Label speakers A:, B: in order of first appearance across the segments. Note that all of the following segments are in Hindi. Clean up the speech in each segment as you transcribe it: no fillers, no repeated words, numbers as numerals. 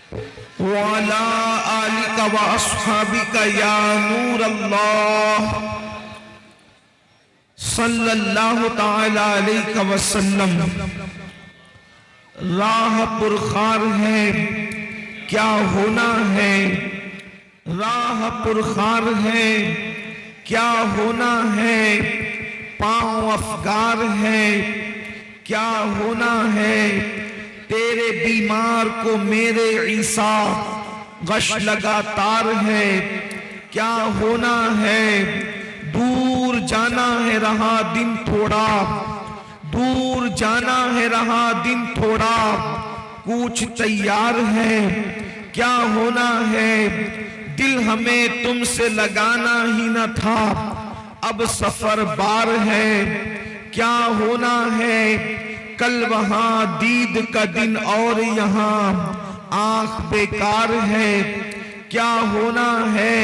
A: वाला आलिका व अस्हाबिका या नूर अल्लाह सल्लल्लाहु ताला अलैहि वसल्लम। राह पुरखार है क्या होना है, राह पुरखार है क्या होना है, पांव अफगार है क्या होना है, तेरे बीमार को मेरे ईसा गश लगातार है क्या होना है, दूर जाना है रहा दिन थोड़ा, दूर जाना है रहा दिन थोड़ा, कुछ तैयार है क्या होना है, दिल हमें तुमसे लगाना ही न था, अब सफर बार है क्या होना है, कल वहां दीद का दिन और यहाँ आंख बेकार है क्या होना है,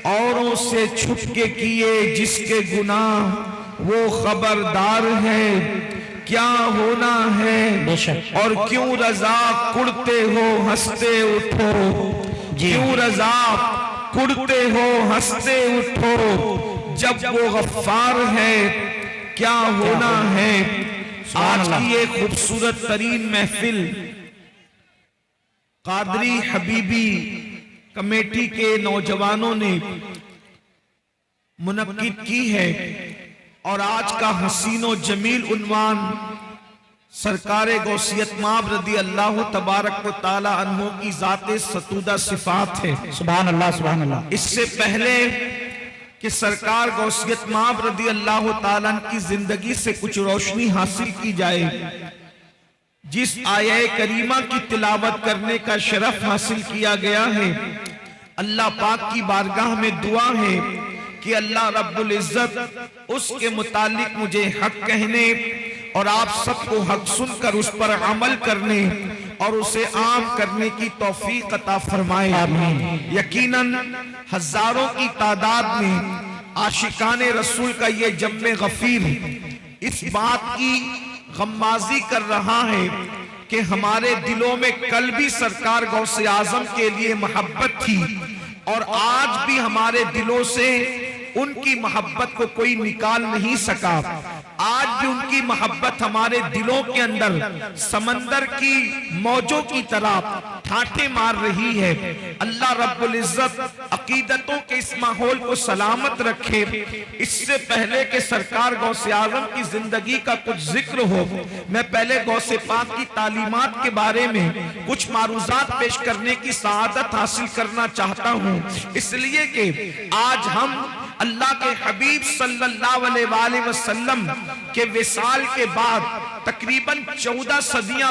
A: औरों से छुप के किए जिसके गुनाह वो खबरदार है क्या होना है, और क्यों रजा कुड़ते हो हंसते उठो, क्यों रजा कुड़ते हो हंसते उठो, जब वो गफ्फार है क्या होना है। आज की ये खूबसूरत तरीन महफिल कादरी हबीबी कमेटी के नौजवानों ने मुनक्किद की है, और आज का हसीनो जमील उन्वान सरकारे गौसियत माब रदी अल्लाह तबारक व ताला अन्हो की जाते सतूदा सिफात है।
B: सुभान अल्लाह सुभान अल्लाह।
A: इससे पहले कि सरकार गौसियत माब रदी अल्लाह ताला की जिंदगी से कुछ रोशनी हासिल की जाए, जिस आये करीमा की तिलावत करने का शरफ हासिल किया गया है, अल्लाह पाक की बारगाह में दुआ है कि अल्लाह रब्बुल इज्जत उसके मुतालिक मुझे हक कहने और आप सबको हक सुनकर उस पर अमल करने और उसे आम करने की तौफीक अता फरमाए। यकीनन हजारों की तादाद में आशिकाने रसूल का ये जम्मे गफीर इस बात की गम्माजी कर रहा है कि हमारे दिलों में कल भी सरकार गौसे आजम के लिए मोहब्बत थी, और आज भी हमारे दिलों से उनकी मोहब्बत को कोई निकाल नहीं सका। आज भी उनकी मोहब्बत हमारे दिलों के अंदर समंदर की मौजों की तरह ठाठे मार रही है। अल्लाह रब्बुल इज्जत अकीदतों के इस माहौल को सलामत रखे। इससे पहले कि सरकार गौसे आजम की जिंदगी का कुछ जिक्र हो, मैं पहले गौसे पाक की तालीमात के बारे में कुछ मारूजात पेश करने की सआदत हासिल करना चाहता हूँ, इसलिए कि आज हम अल्लाह के हबीब सल्लल्लाहु अलैहि वसल्लम के विसाल के बाद तकरीबन 14 सदियां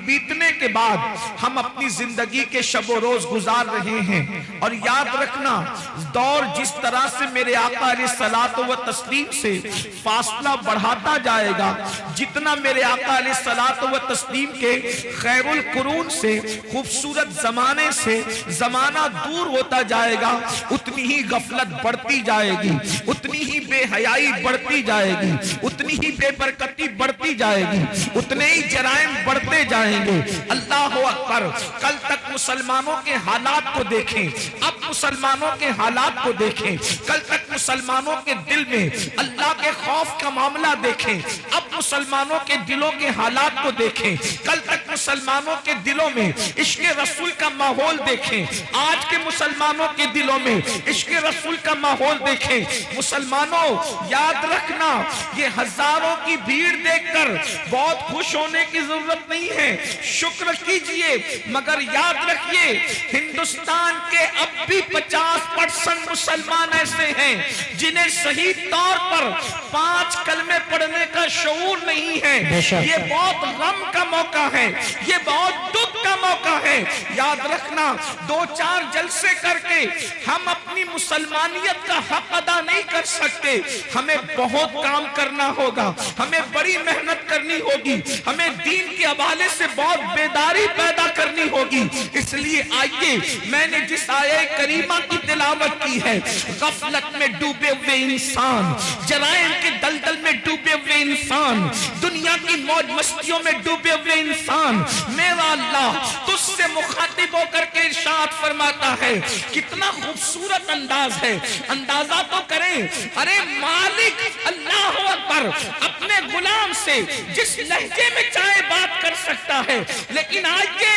A: बीतने के बाद हम अपनी जिंदगी के शबो रोज गुजार रहे हैं। और याद रखना, दौर जिस तरह से मेरे आका अलैहिस्सलात व तस्लीम से फासला बढ़ाता जाएगा, जितना मेरे आका अलैहिस्सलात व तस्लीम के खैरुल कुरून से खूबसूरत जमाने से जमाना दूर होता जाएगा, उतनी ही गफलत बढ़ती जाएगी, उतनी ही बेहयाई बढ़ती जाएगी, उतनी ही बेबरकती बढ़ती जाएगी, उतने ही जराइम बढ़ते जाएंगे। अल्लाह अकबर। कल तक मुसलमानों के हालात को देखें, अब मुसलमानों के हालात को देखें। कल तक मुसलमानों के दिल में अल्लाह के खौफ का मामला देखें, अब मुसलमानों के दिलों के हालात को देखें। कल तक मुसलमानों के दिलों में इश्क रसूल का माहौल देखें, आज के मुसलमानों के दिलों में इश्क रसूल का माहौल देखें। मुसलमानों याद रखना, ये हजारों की भीड़ देखकर बहुत खुश होने की जरूरत नहीं है, शुक्र कीजिए, मगर याद रखिए हिंदुस्तान के अब भी 50% मुसलमान ऐसे हैं जिन्हें सही तौर पर 5 कलमे पढ़ने का शऊर नहीं है। ये बहुत गम का मौका है, ये बहुत दुख का मौका है। याद रखना, 2-4 जलसे करके हम अपनी मुसलमानियत का हक अदा नहीं कर सकते, हमें बहुत काम करना होगा, हमें बड़ी मेहनत करनी होगी, हमें दीन के हवाले से बहुत बेदारी पैदा करनी होगी। इसलिए आइए, मैंने जिस आये करीमा की तिलावत की है, गफलत में डूबे हुए इंसान, जराइम के दलदल में डूबे हुए इंसान, दुनिया की मौज मस्तियों में डूबे हुए इंसान, मेरा अल्लाह तुझसे मुखातिब होकर के इरशाद फरमाता है, कितना खूबसूरत अंदाज है, अंदाजा तो करें। अरे मालिक अल्लाह अकबर अपने गुलाम से जिस लहजे में चाहे बात कर सकता है, लेकिन आज ये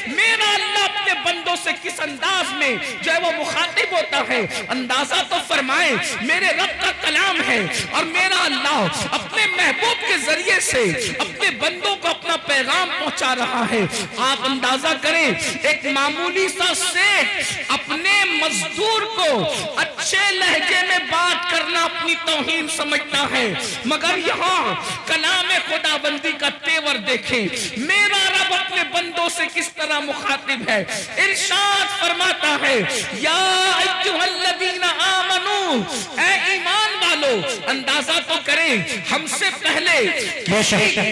A: मेरा अल्लाह अपने बंदों से किस अंदाज में जो है वो मुखातिब होता है, अंदाजा तो फरमाए। मेरे रब का कलाम है और मेरा अल्लाह अपने महबूब के जरिए से अपने बंदों को अपना पैगाम पहुंचा रहा है। आप अंदाजा करें, एक मामूली सा सेठ अपने मजदूर को अच्छे लहजे में बात करना अपनी तौहीन समझता है, मगर यहाँ कलाम खुदाबंदी का तेवर देखें। मेरा रब अपने बंदों से किस तरह मुखातिब है। इरशाद फरमाता है, या अय्युहल्लज़ीना आमनू, ऐ ईमान वालो, अंदाजा तो करें, हमसे पहले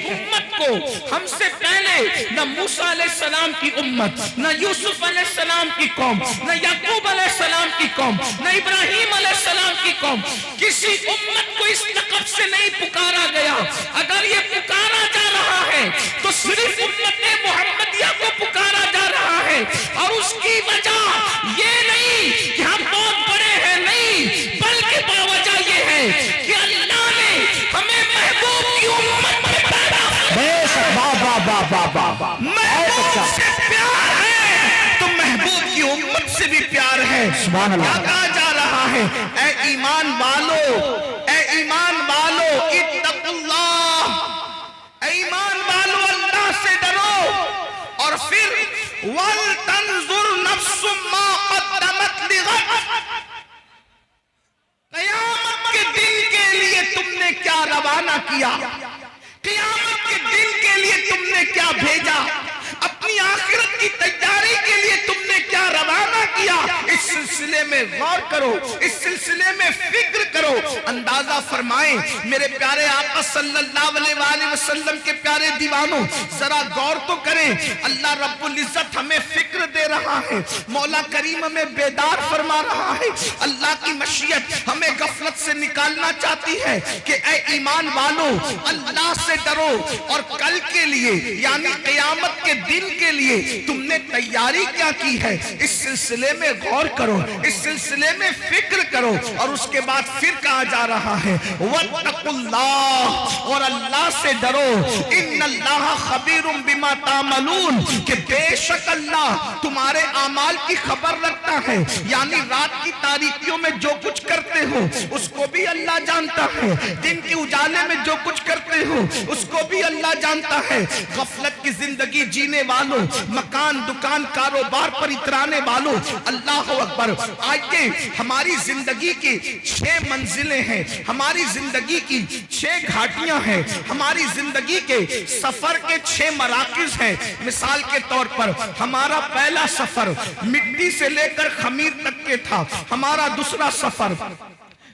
A: उम्मत को, हमसे पहले न मूसा अलैहिस्सलाम की उम्मत, न यूसुफ अलैहिस्सलाम की कौम, न याकूब अलैहिस्सलाम की कौम, न इब्राहिम अलैहिस्सलाम की कौम, किसी उम्मत को इस लक़ब से नहीं पुकारा गया। अगर ये पुकारा जा रहा है तो सिर्फ उम्मत मुहम्मदिया को पुकारा जा रहा है, और उसकी वजह ये नहीं कि हम बहुत बड़े हैं, नहीं, बल्कि बावजह ये है कि अल्लाह ने हमें महबूब की उम्मत में पैदा महबूब से प्यार है तो महबूब की उम्मत से भी प्यार है। क्या कहा जा रहा है? ऐ ईमान वालो, ऐ ईमान वालो, इत्तकुल्लाह, ऐ ईमान वालो, अल्लाह से डरो। और फिर वल तंजुर नफ्सुम मा क़द्दमत लिग़द, क़यामत के दिन के लिए तुमने क्या रवाना किया, क़यामत के दिन के लिए तुमने क्या भेजा, अपनी आखिरत की तैयारी के लिए तुमने क्या रवाना किया। इस सिलसिले में गौर करो, इस सिलसिले में फिक्र करो। अंदाजा फरमाएं मेरे प्यारे आका सल्लल्लाहु अलैहि वसल्लम के प्यारे दीवानों, जरा गौर तो करें। अल्लाह रब्बुल इज्जत हमें फिक्र दे रहा है, मौला करीम हमें बेदार फरमा रहा है। अल्लाह की मशीयत हमें गफलत से निकालना चाहती है कि ऐ ईमान वालों, अल्लाह से डरो और कल के लिए यानी क़यामत के दिन के लिए तुमने तैयारी क्या की है, इस सिलसिले में गौर करो, इस सिलसिले में फिक्र करो। और उसके बाद फिर कहा जा रहा है वत्तकुल्लाह, और अल्लाह से डरो, इन्नल्लाह खबीरुम बिमा तामलून, कि बेशक अल्लाह तुम्हारे आमाल की खबर रखता है, यानी रात की तारीकियों में जो कुछ करते हो उसको भी अल्लाह जानता है, दिन के उजाले में जो कुछ करते हो उसको भी अल्लाह जानता है। गफलत की जिंदगी जीने वालों, मकान दुकान कारोबार पर इतराने वालों, अल्लाह अकबर। आइए, हमारी जिंदगी की 6 मंजिलें हैं, हमारी जिंदगी की 6 घाटियां हैं, हमारी जिंदगी के सफर के 6 मराकिज हैं। मिसाल के तौर पर हमारा पहला सफर मिट्टी से लेकर खमीर तक के था, हमारा दूसरा सफर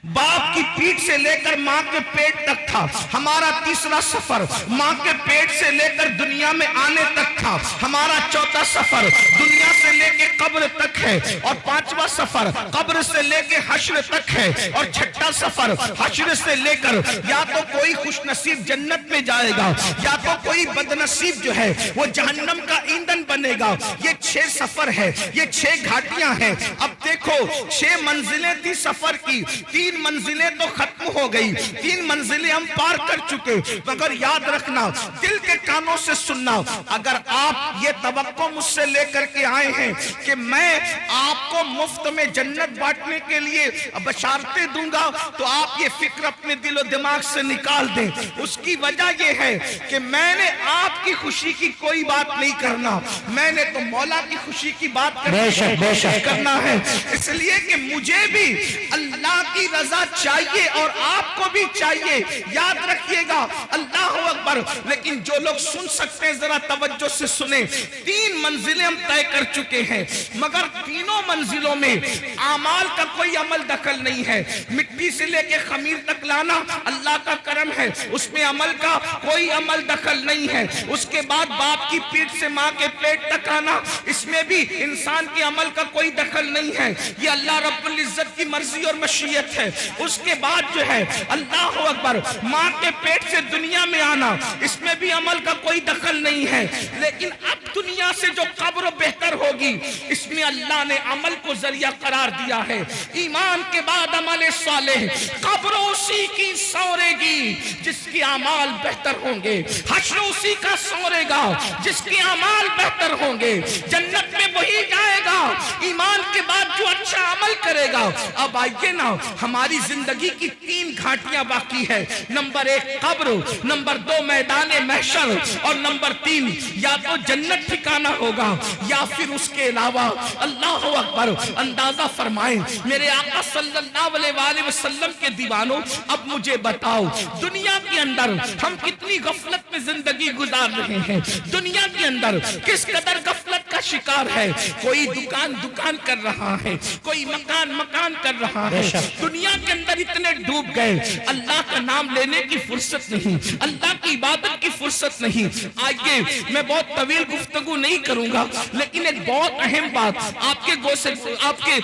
A: बाप की पीठ से लेकर माँ के पेट तक था, हमारा तीसरा सफर माँ के पेट से लेकर दुनिया में आने तक था, हमारा चौथा सफर दुनिया से लेकर कब्र तक है, और 5वां सफर कब्र से लेकर हश्र तक है, और 6ठा सफर हश्र से लेकर या तो कोई खुशनसीब जन्नत में जाएगा या तो कोई बदनसीब जो है वो जहन्नम का ईंधन बनेगा। ये 6 सफर है, ये 6 घाटियां हैं। अब देखो, 6 मंजिलें थी सफर की, 3 मंजिलें तो खत्म हो गई, 3 मंजिलें हम पार कर चुके। मगर याद रखना, दिल के कानों से सुनना, अगर आप ये तवक्को मुझसे लेकर के आए हैं कि मैं आपको मुफ्त में जन्नत बांटने के लिए बशारतें दूंगा, तो आप ये फिक्र अपने दिलो दिमाग से निकाल दें। उसकी वजह यह है कि मैंने आपकी खुशी की कोई बात नहीं करना, मैंने तो मौला की खुशी की बात करना है। इसलिए कि मुझे भी अल्लाह की रजा चाहिए और आपको भी चाहिए। याद रखिएगा, अल्लाह अकबर। लेकिन जो लोग सुन सकते हैं जरा तवज्जो से सुने। 3 मंजिलें हम तय कर चुके हैं, मगर तीनों मंजिलों में आमाल का कोई अमल दखल नहीं है। मिट्टी से लेकर खमीर तक लाना अल्लाह का करम है, उसमें अमल का कोई अमल दखल नहीं है। उसके बाद बाप की पीठ से माँ के पेट तक आना, इसमें भी इंसान के अमल का कोई दखल नहीं है, ये अल्लाह रब्बुल इज्जत की मर्जी और मशीयत है। उसके बाद जो है अल्लाह अकबर, माँ के पेट से दुनिया में आना, इसमें भी अमल का कोई दखल नहीं है। लेकिन अब दुनिया से जो कब्र बेहतर होगी, इसमें अल्लाह ने अमल को जरिया करार दिया है। ईमान के बाद अमल सालेह, कब्र उसी की सौरेगी जिसके अमाल बेहतर होंगे, हश्र उसी का सौरेगा जिसके अमाल बेहतर होंगे, जन्नत में वही जाएगा ईमान के बाद जो अच्छा अमल करेगा। अब आइए ना, हमारी जिंदगी की 3 घाटियां बाकी है। नंबर 1 कब्र, नंबर 2 मैदान महशर, और नंबर 3 या तो जन्नत ठिकाना होगा या फिर उसके अलावा। अल्लाह अकबर। अंदाजा फरमाएं मेरे आका सल्लल्लाहु अलैहि वसल्लम के दीवानों, अब मुझे बताओ दुनिया के अंदर हम कितनी गफलत में जिंदगी गुजार रहे हैं। दुनिया के अंदर किस कदर गफलत का शिकार है। कोई दुकान कर रहा है, कोई मकान कर रहा है। दुनिया के अंदर इतने डूब गए, अल्लाह का नाम लेने की फुर्सत नहीं, अल्लाह की इबादत की फुर्सत नहीं। आइए, मैं बहुत तवील गुफ्तगू नहीं करूंगा, लेकिन एक बहुत अहम बात आपके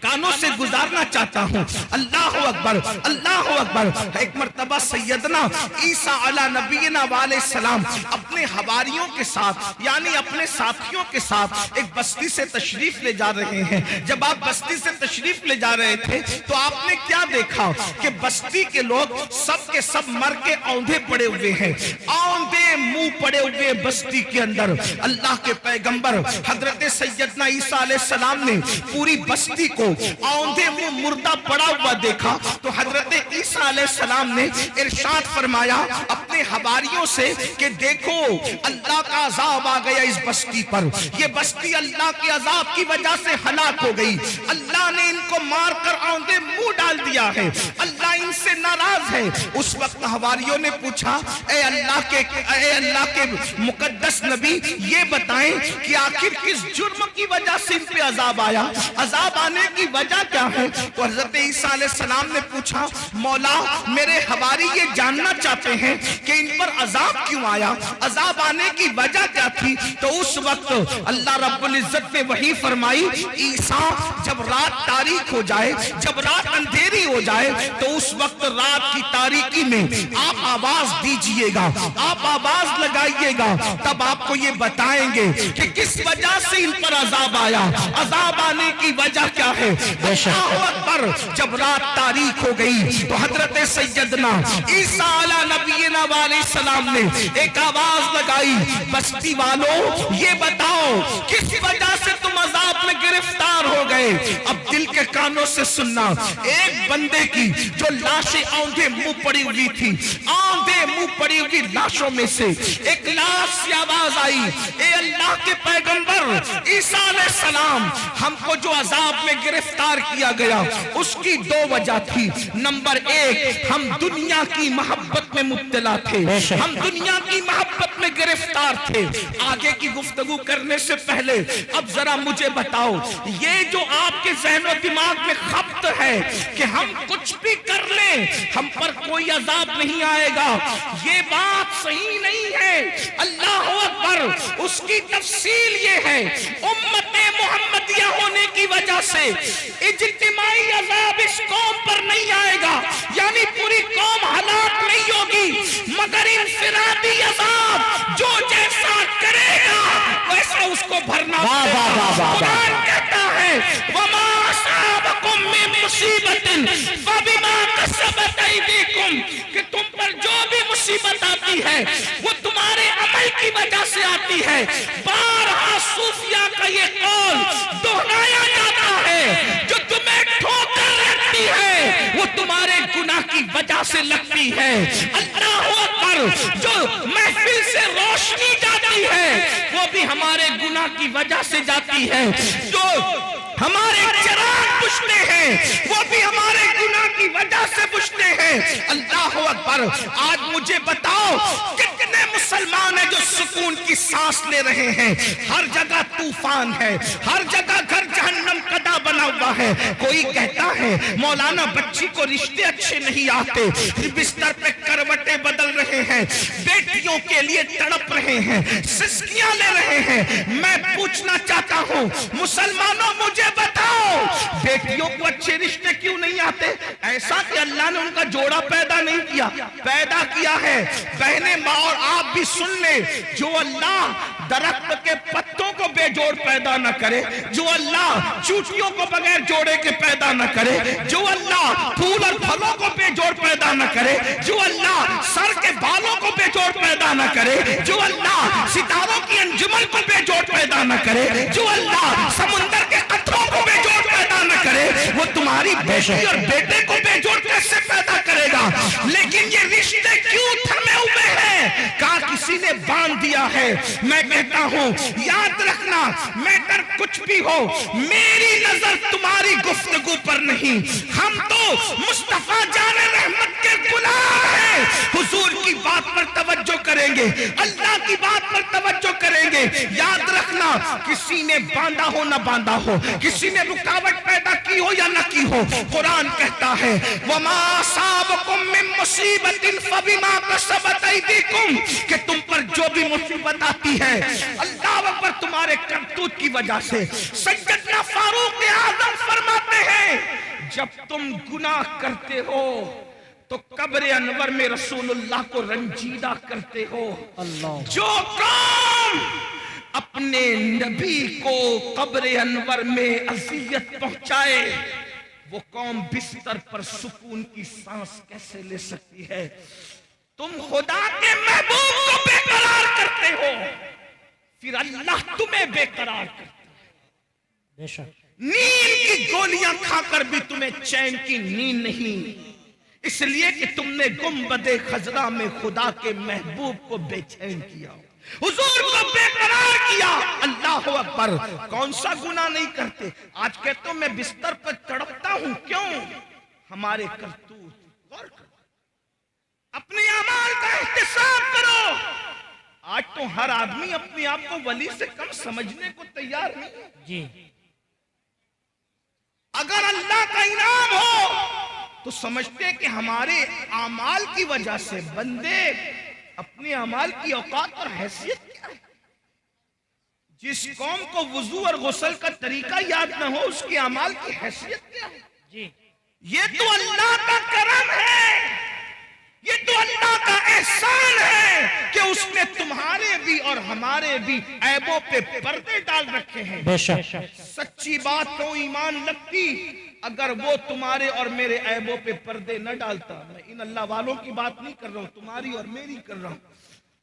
A: कानों से गुजारना चाहता हूं। अल्लाह अकबर, अल्लाह अकबर। एक मर्तबा सैयदना ईसा अला नबीना वाले सलाम अपने हवारियों के साथ, यानी अपने साथियों के साथ एक बस्ती से तशरीफ ले जा रहे हैं। जब आप बस्ती से तशरीफ ले जा रहे थे तो आपने क्या देखा कि बस्ती के लोग सब के सब मर के औंधे पड़े हुए हैं, औंधे मुंह पड़े हुए बस्ती के अंदर। अल्लाह के पैगंबर हजरत सैयदना ईसा अलैहिस्सलाम ने पूरी बस्ती को औंधे मुंह मुर्दा पड़ा हुआ देखा तो हजरत ईसा अलैहिस्सलाम ने इरशाद फरमाया अपने हवारियों से कि देखो अल्लाह का अजाब आ गया इस बस्ती पर, ये बस्ती अल्लाह के अजाब की वजह से हलाक हो गई। अल्लाह ने इनको मारकर औंधे मुंह डाल दिया है, अल्लाह इनसे नाराज है। उस वक्त हवारियों ने पूछा, ए अल्लाह के मुकद्दस नबी, ये बताएं कि आखिर किस जुर्म की वजह से इन पे अजाब आया, अजाब आने की वजह क्या है। तो हजरत ईसा अलैहिस्सलाम ने पूछा, मौला मेरे हवारी ये जानना चाहते हैं कि इन पर अजाब क्यों आया, अजाब आने की वजह क्या थी। तो उस वक्त अल्लाह रब्बुल इज्जत ने वही फरमाई, ईसा जब रात तारीख हो जाए, जब रात अंधेरी हो जाए, तो उस वक्त रात की तारीकी में आप आवाज दीजिएगा, आप आवाज लगाइएगा, तब आपको ये बताएंगे कि किस वजह से इन पर अजाब आया, अजाब आने की वजह क्या है। अल्लाहु अकबर। जब रात तारीख हो गई तो हजरत सैयदना ईसा अला नबीना वाले सलाम ने एक आवाज लगाई, बस्ती वालों ये बताओ किस वजह से तुम अजाब में गिरफ्तार हो गए। अब दिल के कानों से सुनना, एक बंदे की जो लाशें औंधे मुंह पड़ी हुई थी, औंधे मुंह पड़ी हुई लाशों में से एक लाश से आवाज आई, ए अल्लाह के पैगंबर ईसा अलैहिस्सलाम, हमको जो अजाब में गिरफ्तार किया गया उसकी 2 वजह थी। नंबर 1, हम दुनिया की मोहब्बत में मुब्तला थे, हम दुनिया की मोहब्बत में गिरफ्तार थे। आगे की गुफ्तगू करने से पहले अब जरा मुझे बताओ, ये जो आपके ज़हन और दिमाग में खप्त है कि हम कुछ भी कर लें हम पर कोई अजाब नहीं आएगा, ये बात सही नहीं है। अल्लाह अकबर। उसकी तफसील ये है, उम्मते मुहम्मदिया होने की वजह से इज्तिमाई अजाब इस कौम पर नहीं आएगा, यानी पूरी कौम हलाक नहीं होगी, मगर इंफिरादी अजाब जो जैसा करेगा वैसा उसको भरना। कुरान कहता है, वमा असाबकुम मिन मुसीबतिन फबिमा कसबत ऐदीकुम, कि तुम पर जो भी मुसीबत आती है वो तुम्हारे अमल की वजह से आती है। बारहा सूफिया का ये कौल दोहराया जाता है, जो तुम्हें ठोकर लगती है वो तुम्हारे गुनाह की वजह से लगती है। अल्लाह अकबर। जो महफिल से रोशनी जाती है वो भी हमारे गुनाह की वजह से जाती है, जो हमारे चिराग बुझते हैं वो भी हमारे गुनाह की वजह से बुझते हैं। अल्लाह अकबर। आज मुझे बताओ कितने मुसलमान हैं जो सुकून की सांस ले रहे हैं। हर जगह तूफान है, हर जगह घर जहन्नम कदा बना हुआ है। कोई कहता है मौलाना बच्ची को रिश्ते अच्छे नहीं आते, बिस्तर पे करवटें बदल रहे हैं, बेटियों के लिए तड़प रहे हैं, सिसकियां ले रहे हैं। मैं पूछना चाहता हूं मुसलमानों, मुझे बताओ बेटियों को अच्छे रिश्ते क्यों नहीं आते? ऐसा कि अल्लाह ने उनका जोड़ा पैदा नहीं किया, पैदा किया है। बहने माँ और आप भी सुन ले, जो अल्लाह दरख्त के पत्तों को बेजोड़ पैदा न करे, जो अल्लाह चूटियों को बगैर जोड़े के पैदा न करे, जो अल्लाह फूल और फलों को बेजोड़ पैदा न करे, जो अल्लाह सर के बालों को बेजोड़ पैदा न करे, जो अल्लाह सितारों की अंजुमन को बेजोड़ पैदा न करे, जो अल्लाह समुंदर के कतरों को बेजोड़ पैदा न करे, वो तुम्हारी बेटी और बेटे को बेजोड़ कैसे पैदा करेगा? लेकिन ये रिश्ते क्यों थमे हुए हैं? कहा किसी ने बांध दिया है। मैं कहता हूं याद रखना, मैटर कुछ भी हो, मेरी नजर तुम्हारी गुफ्तगू पर नहीं। हम तो मुस्तफा जाने रहमत के गुलाम हैं। हुजूर की बात पर तवज्जो करेंगे, अल्लाह की बात पर तवज्जो करेंगे। याद रखना, किसी ने बांधा हो ना बांधा हो, किसी ने रुकावट पैदा की हो या ना की हो, कुरान कहता है वमा असाबकुम मिन मुसीबतिन फबिमा कसबत ऐदीकुम, कि तुम पर जो भी मुसीबत आती है अल्लाह अकबर तुम्हारे करतूत की वजह से। सैयदना फारूक आजम फरमाते हैं जब तुम गुनाह करते हो तो कब्र अनवर में रसूलुल्लाह को रंजीदा करते हो। जो कौम अपने नबी को कब्र अनवर में अज़ियत पहुंचाए, वो कौम बिस्तर पर सुकून की सांस कैसे ले सकती है? तुम खुदा के महबूब को बेकरार करते हो, फिर अल्लाह तुम्हें बेकरार करता है। नींद की गोलियां खाकर भी तुम्हें चैन की नींद नहीं, इसलिए कि तुमने गुंबदे खजरा में खुदा के महबूब को बेचैन किया, हुजूर को बेकरार किया। अल्लाह अकबर। कौन सा गुनाह नहीं करते? आज कहते हो मैं बिस्तर पर तड़पता हूं, क्यों? हमारे करतूत। गौर करो, अपने अमाल का एहतिसाब करो। आज तो हर आदमी अपने आप को वली से कम समझने को तैयार नहीं जी। अगर अल्लाह का इनाम हो तो समझते कि हमारे अमाल की वजह से बंदे अपने अमाल की औकात और हैसियत क्या है। जिस कौम को वुजू और गुस्ल का तरीका याद न हो, उसके अमाल की हैसियत क्या है जी। ये तो अल्लाह का करम है, ये तो अल्लाह का एहसान है कि उसने तुम्हारे भी और हमारे भी ऐबों पे पर्दे डाल रखे हैं। बेशक सच्ची बात तो ईमान लगती अगर वो तुम्हारे और मेरे ऐबों पे पर्दे न डालता। मैं इन अल्लाह वालों की बात नहीं कर रहा हूं, तुम्हारी और मेरी कर रहा हूं।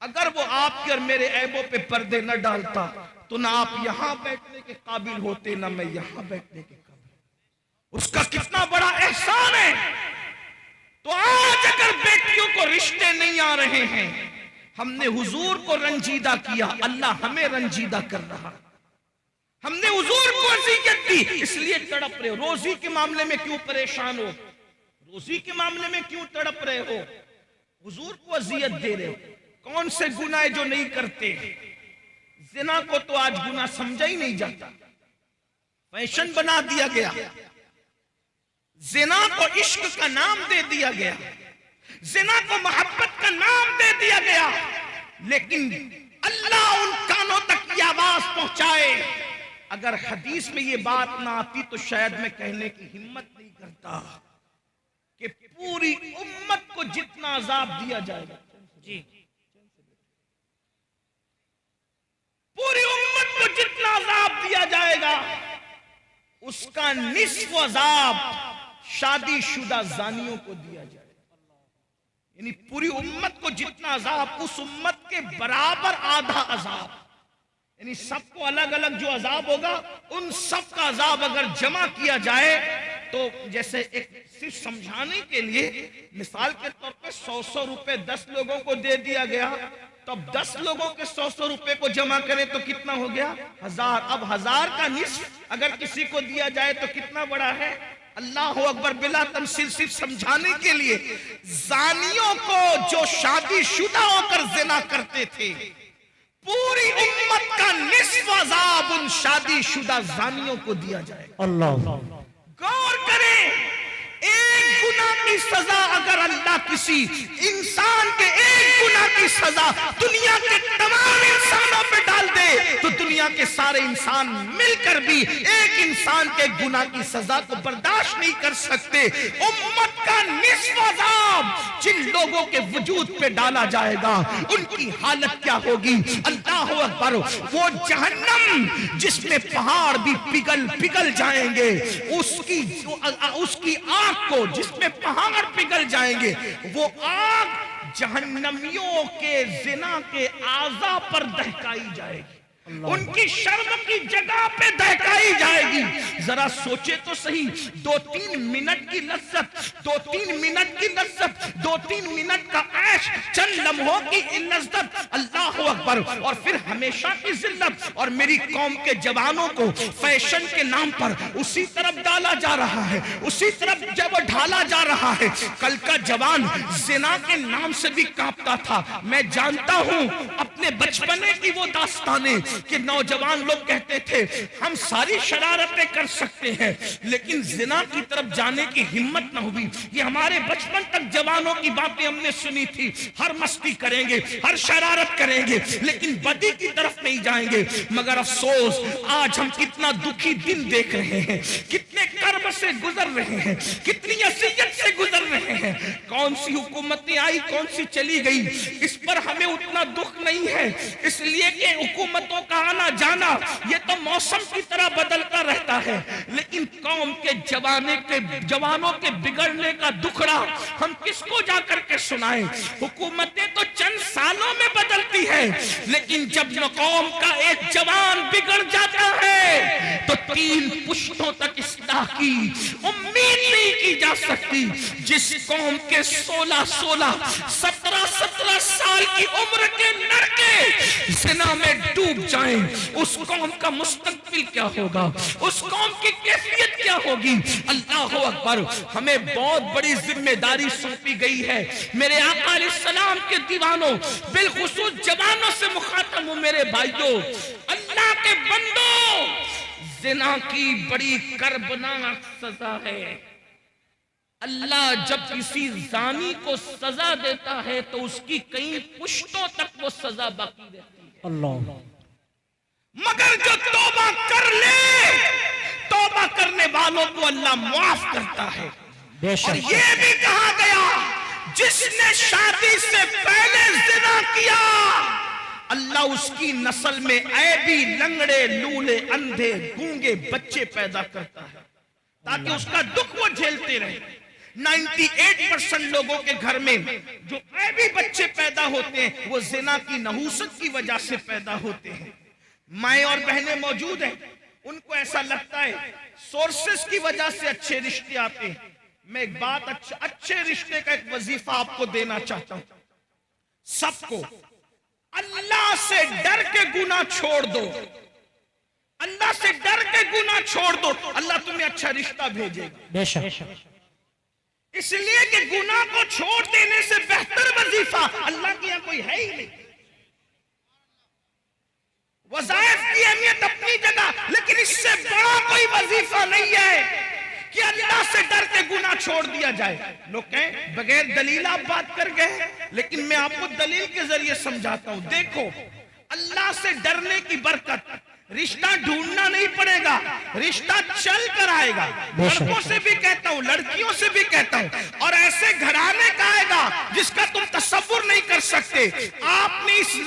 A: अगर वो आपके और मेरे ऐबों पे पर्दे न डालता तो ना आप यहां बैठने के काबिल होते, ना मैं यहां बैठने के काबिल। उसका कितना बड़ा एहसान है। तो आज अगर बेटियों को रिश्ते नहीं आ रहे हैं, हमने हुजूर को रंजीदा किया, अल्लाह हमें रंजीदा कर रहा। हमने हुजूर को अज़ियत दी, इसलिए तड़प रहे हो। रोजी के मामले में क्यों परेशान हो? रोजी के मामले में क्यों तड़प रहे हो? हुजूर को अज़ियत दे रहे हो। कौन से गुनाह जो नहीं करते? ज़िना को तो आज गुनाह समझा ही नहीं जाता, फैशन बना दिया गया। ज़िना को इश्क का नाम दे दिया गया, ज़िना को मोहब्बत का नाम दे दिया गया। लेकिन अल्लाह उन कानों तक ये आवाज पहुंचाए। अगर हदीस में ये बात ना आती तो शायद मैं कहने की हिम्मत नहीं करता कि पूरी उम्मत को जितना अजाब दिया जाएगा जी, पूरी उम्मत को जितना अजाब दिया जाएगा उसका निस्फ अजाब शादीशुदा जानियों को दिया जाएगा। यानी पूरी उम्मत को जितना अजाब, उस उम्मत के बराबर आधा अजाब। यानी सबको अलग अलग जो अजाब होगा, उन सब का अजाब अगर जमा किया जाए तो जैसे एक सिर्फ समझाने के लिए मिसाल के तौर पे 100 रुपए 10 लोगों को दे दिया गया, तो अब 10 लोगों के 100 रुपए को जमा करें तो कितना हो गया? 1000। अब 1000 का निस्फ अगर किसी को दिया जाए तो कितना बड़ा है? अल्लाह अकबर। बिला तमसील सिर्फ समझाने के लिए, जानियों को जो शादीशुदा होकर ज़िना करते थे, पूरी उम्मत का निस्फ अजाब उन शादीशुदा जानियों को दिया जाए। अल्लाह। गौर करें, एक गुनाह की सजा अगर अल्लाह किसी इंसान के एक गुनाह की सजा दुनिया के तमाम इंसानों पे डाल दे तो दुनिया के सारे इंसान मिलकर भी एक इंसान के गुनाह की सजा को बर्दाश्त नहीं कर सकते। उम्मत का निस्फ अज़ाब जिन लोगों के वजूद पे डाला जाएगा उनकी हालत क्या होगी? अल्लाह अकबर। वो जहन्नम जिसमें पहाड़ भी पिघल जाएंगे, उसकी आग को जिसमें पहाड़ पिघल जाएंगे, वो आग जहन्नमियों के जिना के आज़ा पर दहकाई जाएगी, उनकी शर्म की जगह पे दहकाई जाएगी। जरा सोचे तो सही, 2-3 मिनट की लज्जत, 2-3 मिनट की लज्जत, 2-3 मिनट का ऐश, चंद लम्हों की लज्जत, अल्लाह अकबर, और फिर हमेशा की जिल्लत। और मेरी कौम के जवानों को फैशन के नाम पर उसी तरफ डाला जा रहा है, उसी तरफ जब ढाला जा रहा है। कल का जवान जिना के नाम से भी कांपता था। मैं जानता हूं अपने बचपने की वो दास्तानें कि नौजवान लोग कहते थे हम सारी शरारतें कर सकते हैं, लेकिन जिना की तरफ जाने की हिम्मत न हुई। ये हमारे बचपन तक जवानों की बातें हमने सुनी थी, हर मस्ती करेंगे, हर शरारत करेंगे, लेकिन बदी की तरफ नहीं जाएंगे। मगर अफसोस आज हम कितना दुखी दिन देख रहे हैं, कितने कर्ब से गुजर रहे हैं, कितनी असियत से गुजर रहे हैं। कौन सी हुकूमतें आई, कौन सी चली गई, इस पर हमें उतना दुख नहीं है, इसलिए कि हुकूमतों का आना जाना ये तो मौसम की तरह बदलता रहता है। लेकिन कौम के जवानों के बिगड़ने का दुखड़ा हम किसको जाकर के सुनाएं? हुकूमतें तो चंद सालों में बदलती है, लेकिन जब कौम का एक जवान बिगड़ जाता है तो 3 पुश्तों तक इस्लाह की उम्मीद नहीं की जा सकती। जिस कौम के 16-16, 17-17 साल की उम्र के लड़के जिना में डूब जाएं, उस कौम का मुस्तकबिल क्या होगा, उस कौम की कैफियत क्या होगी? अल्लाह अकबर। हमें बहुत बड़ी जिम्मेदारी सौंपी गई है। मेरे आका अलैहिस्सलाम के दीवानों, बिलखुसूस जवानों से मुखातब हूं मेरे भाइयों, अल्लाह के बंदो, जिना की बड़ी कर्बनाक सजा है। अल्लाह जब किसी जानी को सजा देता है तो उसकी कई पुश्तों तक वो सजा बाकी रहती है। अल्लाह। मगर जो तौबा कर ले, तौबा करने वालों को अल्लाह माफ करता है। और ये भी कहा गया जिसने शादी से पहले जिना किया अल्लाह उसकी नस्ल में ऐबी, लंगड़े, लूले, अंधे, गूंगे बच्चे पैदा करता है ताकि उसका दुख वो झेलते रहे। 98% लोगों के घर में जो ऐबी बच्चे पैदा होते हैं वो जिना की नहूसत की वजह से पैदा होते हैं। माएँ और बहनें मौजूद हैं, उनको ऐसा लगता है सोर्सेस की वजह से अच्छे रिश्ते आते हैं। मैं एक बात अच्छे रिश्ते का एक वजीफा आपको देना चाहता हूं। सबको अल्लाह से डर के गुनाह छोड़ दो, अल्लाह से डर के गुनाह छोड़ दो, अल्लाह तुम्हें अच्छा रिश्ता भेजेगा बेशक। इसलिए कि गुनाह को छोड़ देने से बेहतर वजीफा अल्लाह के यहां कोई है ही नहीं। वज़ाइफ की अहमियत अपनी जगह, लेकिन इससे बड़ा कोई वजीफा नहीं है कि अल्लाह से डर के गुनाह छोड़ दिया जाए। लोग कहें बगैर दलील आप बात कर गए, लेकिन मैं आपको दलील के जरिए समझाता हूं। देखो, अल्लाह से डरने की बरकत रिश्ता ढूंढना नहीं पड़ेगा, रिश्ता चल कर आएगा। लड़कों से भी कहता हूं, लड़कियों से भी कहता हूं, और ऐसे घराने का आएगा जिसका तुम तसव्वुर नहीं कर सकते। आपने इस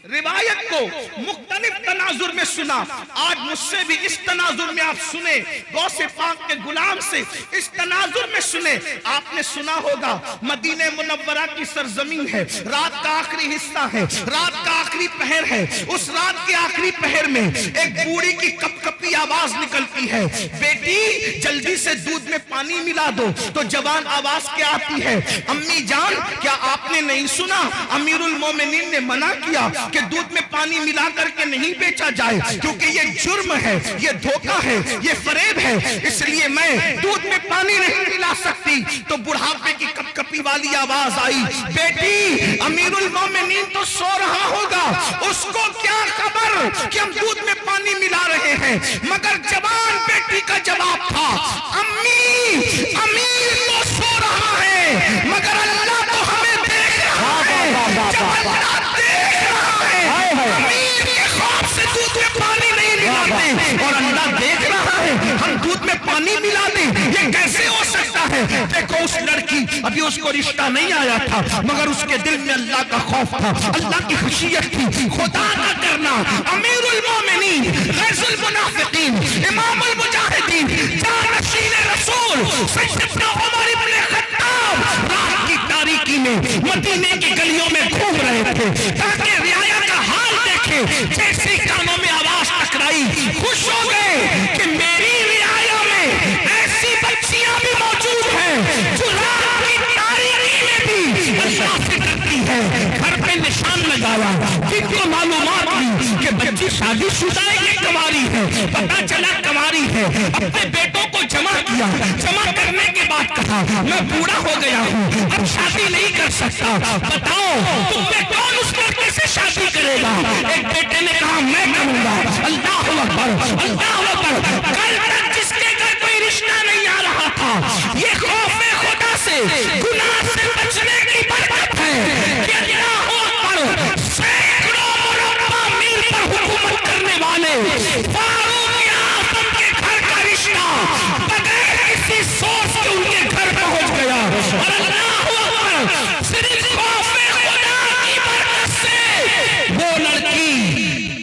A: रिवायत को मुख्तलिफ तनाजुर में सुना, आज मुझसे भी इस तनाजुर में आप सुने, गौसे पाक के गुलाम से इस तनाजुर में सुने। आपने सुना होगा मदीने मुनव्वरा की सरजमीन है, रात का आखिरी हिस्सा है, रात का आखिरी पहर है। उस रात के आखिरी पहर में एक बूढ़ी की कपकपी आवाज निकलती है, बेटी जल्दी से दूध में पानी मिला दो। तो जवान आवाज क्या आती है, अम्मी जान क्या आपने नहीं सुना, अमीरुल मोमिनीन ने मना किया कि दूध में पानी मिला करके नहीं बेचा जाए, क्योंकि ये जुर्म है, ये धोखा है, ये फरेब है, इसलिए मैं दूध में पानी नहीं मिला सकती। तो बुढ़ापे की कपकपी वाली आवाज आई, बेटी अमीरुल मोमिनीन तो सो रहा होगा, उसको क्या खबर कि हम दूध में पानी मिला रहे हैं। मगर जवान बेटी का जवाब था, अम्मी अमीर तो दें और अल्लाह देख रहा है, हम दूध में पानी मिला दें, ये कैसे हो सकता है? देखो उस लड़की, अभी उसको रिश्ता नहीं आया था, मगर उसके दिल में अल्लाह का खौफ था, अल्लाह की खशियत थी। खुदा का करना, अमीरुल मोमिनीन, गैजुल मुनाफिकीन, इमामुल मुजाहिदीन, जानशीन रसूल सैयदना उमर इब्न खत्ताब रात की तारीकी में मदीने की गलियों में घूम रहे थे ताकि रियाया का हाल देखे। जैसे कानों में आवाज टकराई, खुश हो गए कि मेरी रियाया में ऐसी बच्चियां भी मौजूद हैं जो रात की तारीकी में भी अल्लाह से डरती है। घर पे निशान लगाया, जिनको मालूमात हुई कि बच्ची शादीशुदा है कि कुंवारी है, पता चला कुंवारी है, अपने बेटों को जमा किया। जमा करने के बाद कहा मैं बूढ़ा हो गया हूँ, अब शादी नहीं कर सकता, बताओ तुमने कौन उस लड़के से शादी करेगा? एक बेटे ने कहा मैं करूंगा। अल्लाह अकबर, अल्लाह अकबर। कल तक जिसके घर कोई रिश्ता नहीं आ रहा था, ये खौफ खुदा से, गुनाह से बचने की बरकत है कि अल्लाह अकबर सैकड़ों मुरब्बा मील पर हुकूमत करने वाले फारूक आज़म के घर का रिश्ता बगैर किसी सोच के उनके घर पहुंच गया। और अल्लाह अकबर सिर्फ खौफे खुदा की बरकत से वो लड़की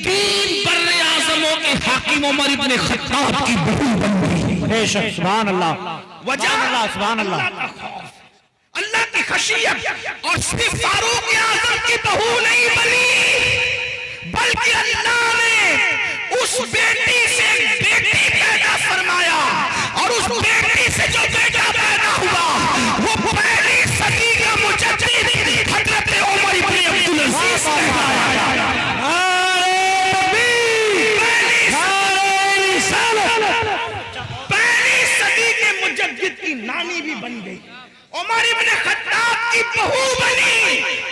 A: 3 बर्रे आज़मों के हाकिम उमर इब्न खत्ताब की बहू बन गई।
B: बेशक, सुभान अल्लाह,
A: वजह
B: सुभान अल्लाह,
A: अल्लाह की खशियत। और सिर्फ फारूक आज़म की बहू नहीं बनी, बल्कि अल्लाह ने उस बेटी से बेटी पैदा फरमाया, और उस बेटी से जो बेटा पैदा हुआ वो पहली सदी का मुजद्दिद हजरत उमर इब्न अब्दुल अजीज कहलाया। पहली सदी के मुजद्दिद की नानी भी बन गई, उमर इब्न खत्ताब की बहू बनी,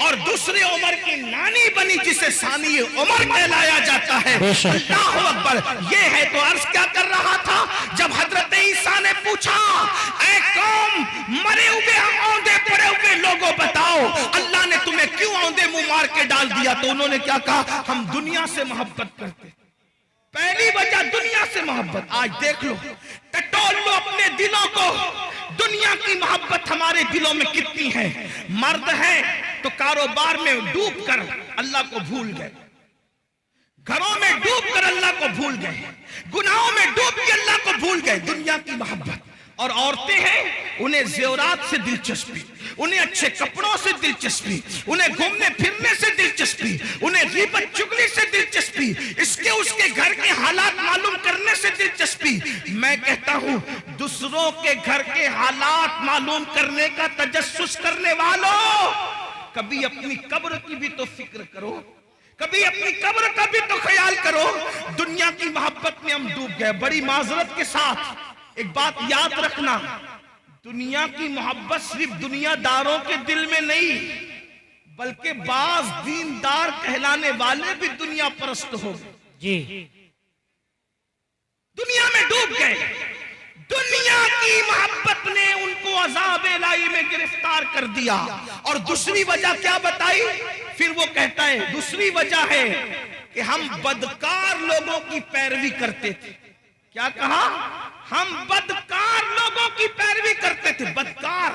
A: और दूसरे उमर की नानी बनी जिसे सानी उमर कहलाया जाता है। अल्लाह अकबर। ये है तो अर्ज क्या कर रहा था, जब हजरत ईसा ने पूछा ऐ कौम मरे हुए औंधे पड़े हुए लोगों बताओ अल्लाह ने तुम्हें क्यों औंधे मुंह मार के डाल दिया, तो उन्होंने क्या कहा, हम दुनिया से मोहब्बत करते। पहली वजह दुनिया से मोहब्बत। आज देख लो, टटोल लो अपने दिलों को, दुनिया की मोहब्बत हमारे दिलों में कितनी है। मर्द है तो कारोबार में डूब कर अल्लाह को भूल गए, घरों में डूब कर अल्लाह को भूल गए, गुनाहों में डूब के अल्लाह को भूल गए, दुनिया की मोहब्बत। और औरतें हैं, उन्हें ज़ेवरात से दिलचस्पी, उन्हें अच्छे कपड़ों से दिलचस्पी, उन्हें घूमने फिरने से दिलचस्पी, उन्हें ग़ीबत चुगली से दिलचस्पी, इसके उसके घर के हालात मालूम करने से दिलचस्पी। मैं कहता हूं दूसरों के घर के हालात मालूम करने का तजस्सुस करने वालों, कभी अपनी कब्र की भी तो फिक्र करो, कभी अपनी कब्र का भी तो ख्याल करो। दुनिया की मोहब्बत में हम डूब गए। बड़ी माजरत के साथ एक बात याद रखना, दुनिया की मोहब्बत सिर्फ दुनियादारों के दिल में नहीं, बल्कि बाज दीनदार कहलाने वाले भी दुनिया परस्त हो
B: जी,
A: दुनिया में डूब गए। दुनिया की मोहब्बत ने उनको अज़ाब इलाही में गिरफ्तार कर दिया। और दूसरी वजह क्या बताई, फिर वो कहता है दूसरी वजह है कि हम बदकार लोगों की पैरवी करते थे। क्या कहा, हम बदकार लोगों की पैरवी करते थे। बदकार,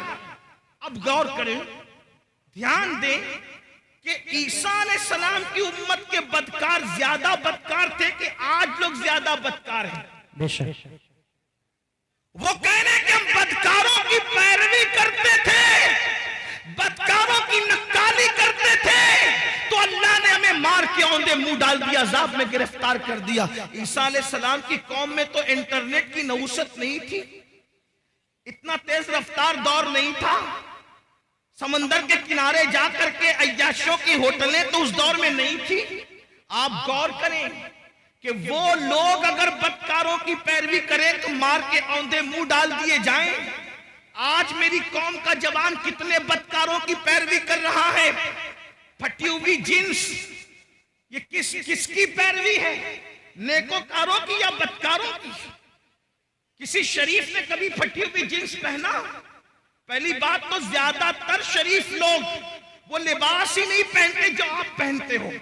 A: अब गौर करें, ध्यान दें कि ईसा अलैहिस्सलाम की उम्मत के बदकार ज्यादा बदकार थे कि आज लोग ज्यादा बदकार हैं।
B: बेशक,
A: वो कह रहे कि हम बदकारों की पैरवी करते थे, बदकारों की नक्काली करते थे, तो अल्लाह ने हमें मार के औंधे मुंह डाल दिया, अज़ाब में गिरफ्तार कर दिया। ईसा अलैहिस्सलाम की कौम में तो इंटरनेट की नहुसत नहीं थी, इतना तेज रफ्तार दौर नहीं था, समंदर के किनारे जाकर के अय्याशों की होटलें तो उस दौर में नहीं थी। आप गौर करें कि वो लोग अगर बदकारों की पैरवी करें तो मार के औंधे मुंह डाल दिए जाएं। आज मेरी कौम का जवान कितने बदकारों की पैरवी कर रहा है। फटी हुई जींस, ये किसकी पैरवी है, नेकोकारों की या बदकारों की? किसी शरीफ ने कभी फटी हुई जींस पहना? पहली बात तो ज्यादातर शरीफ लोग वो लिबास ही नहीं पहनते जो आप पहनते हो।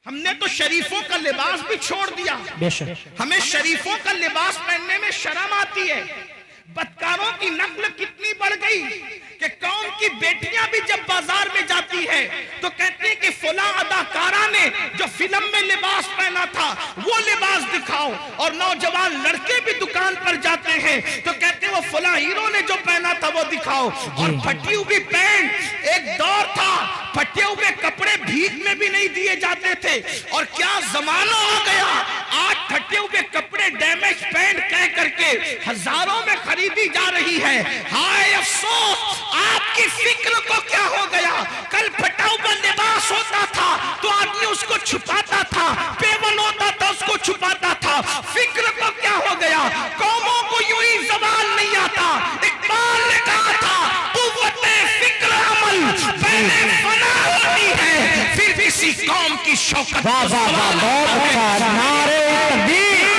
A: हमने तो शरीफों का लिबास भी छोड़ दिया।
B: बेशक।
A: हमें शरीफों का लिबास पहनने में शर्म आती है। बदकारों की नस्ल कितनी बढ़ गई कि कौम की बेटियां भी जब बाजार में जाती है तो कहती है कि फला अदाकारा ने जो फिल्म में लिबास पहना था वो लिबास दिखाओ, और नौजवान लड़के भी दुकान पर जाते हैं तो कहते हैं वो फला हीरो ने जो पहना था वो दिखाओ। और फटी हुई पैंट, एक दौर था फटे हुए कपड़े भीख में भी नहीं दिए जाते थे, और क्या जमाना आ गया, आज फटे हुए कपड़े डैमेज पैंट कह करके हजारों में खरीदी जा रही है। हाय अफसोस, आपकी फिक्र को क्या हो गया। कल फटा हुआ लिबास होता था तो आदमी उसको छुपाता था, पेवन होता था उसको छुपाता था। फिक्र को क्या हो गया। कौमों को यूं ही ज़वाल नहीं आता। इकबाल ने कहा था कुव्वते फिक्र अमल पहले फना होती है फिर किसी कौम की शौकत।
B: वाह वाह वाह, बहुत अच्छा। नारे तकबीर।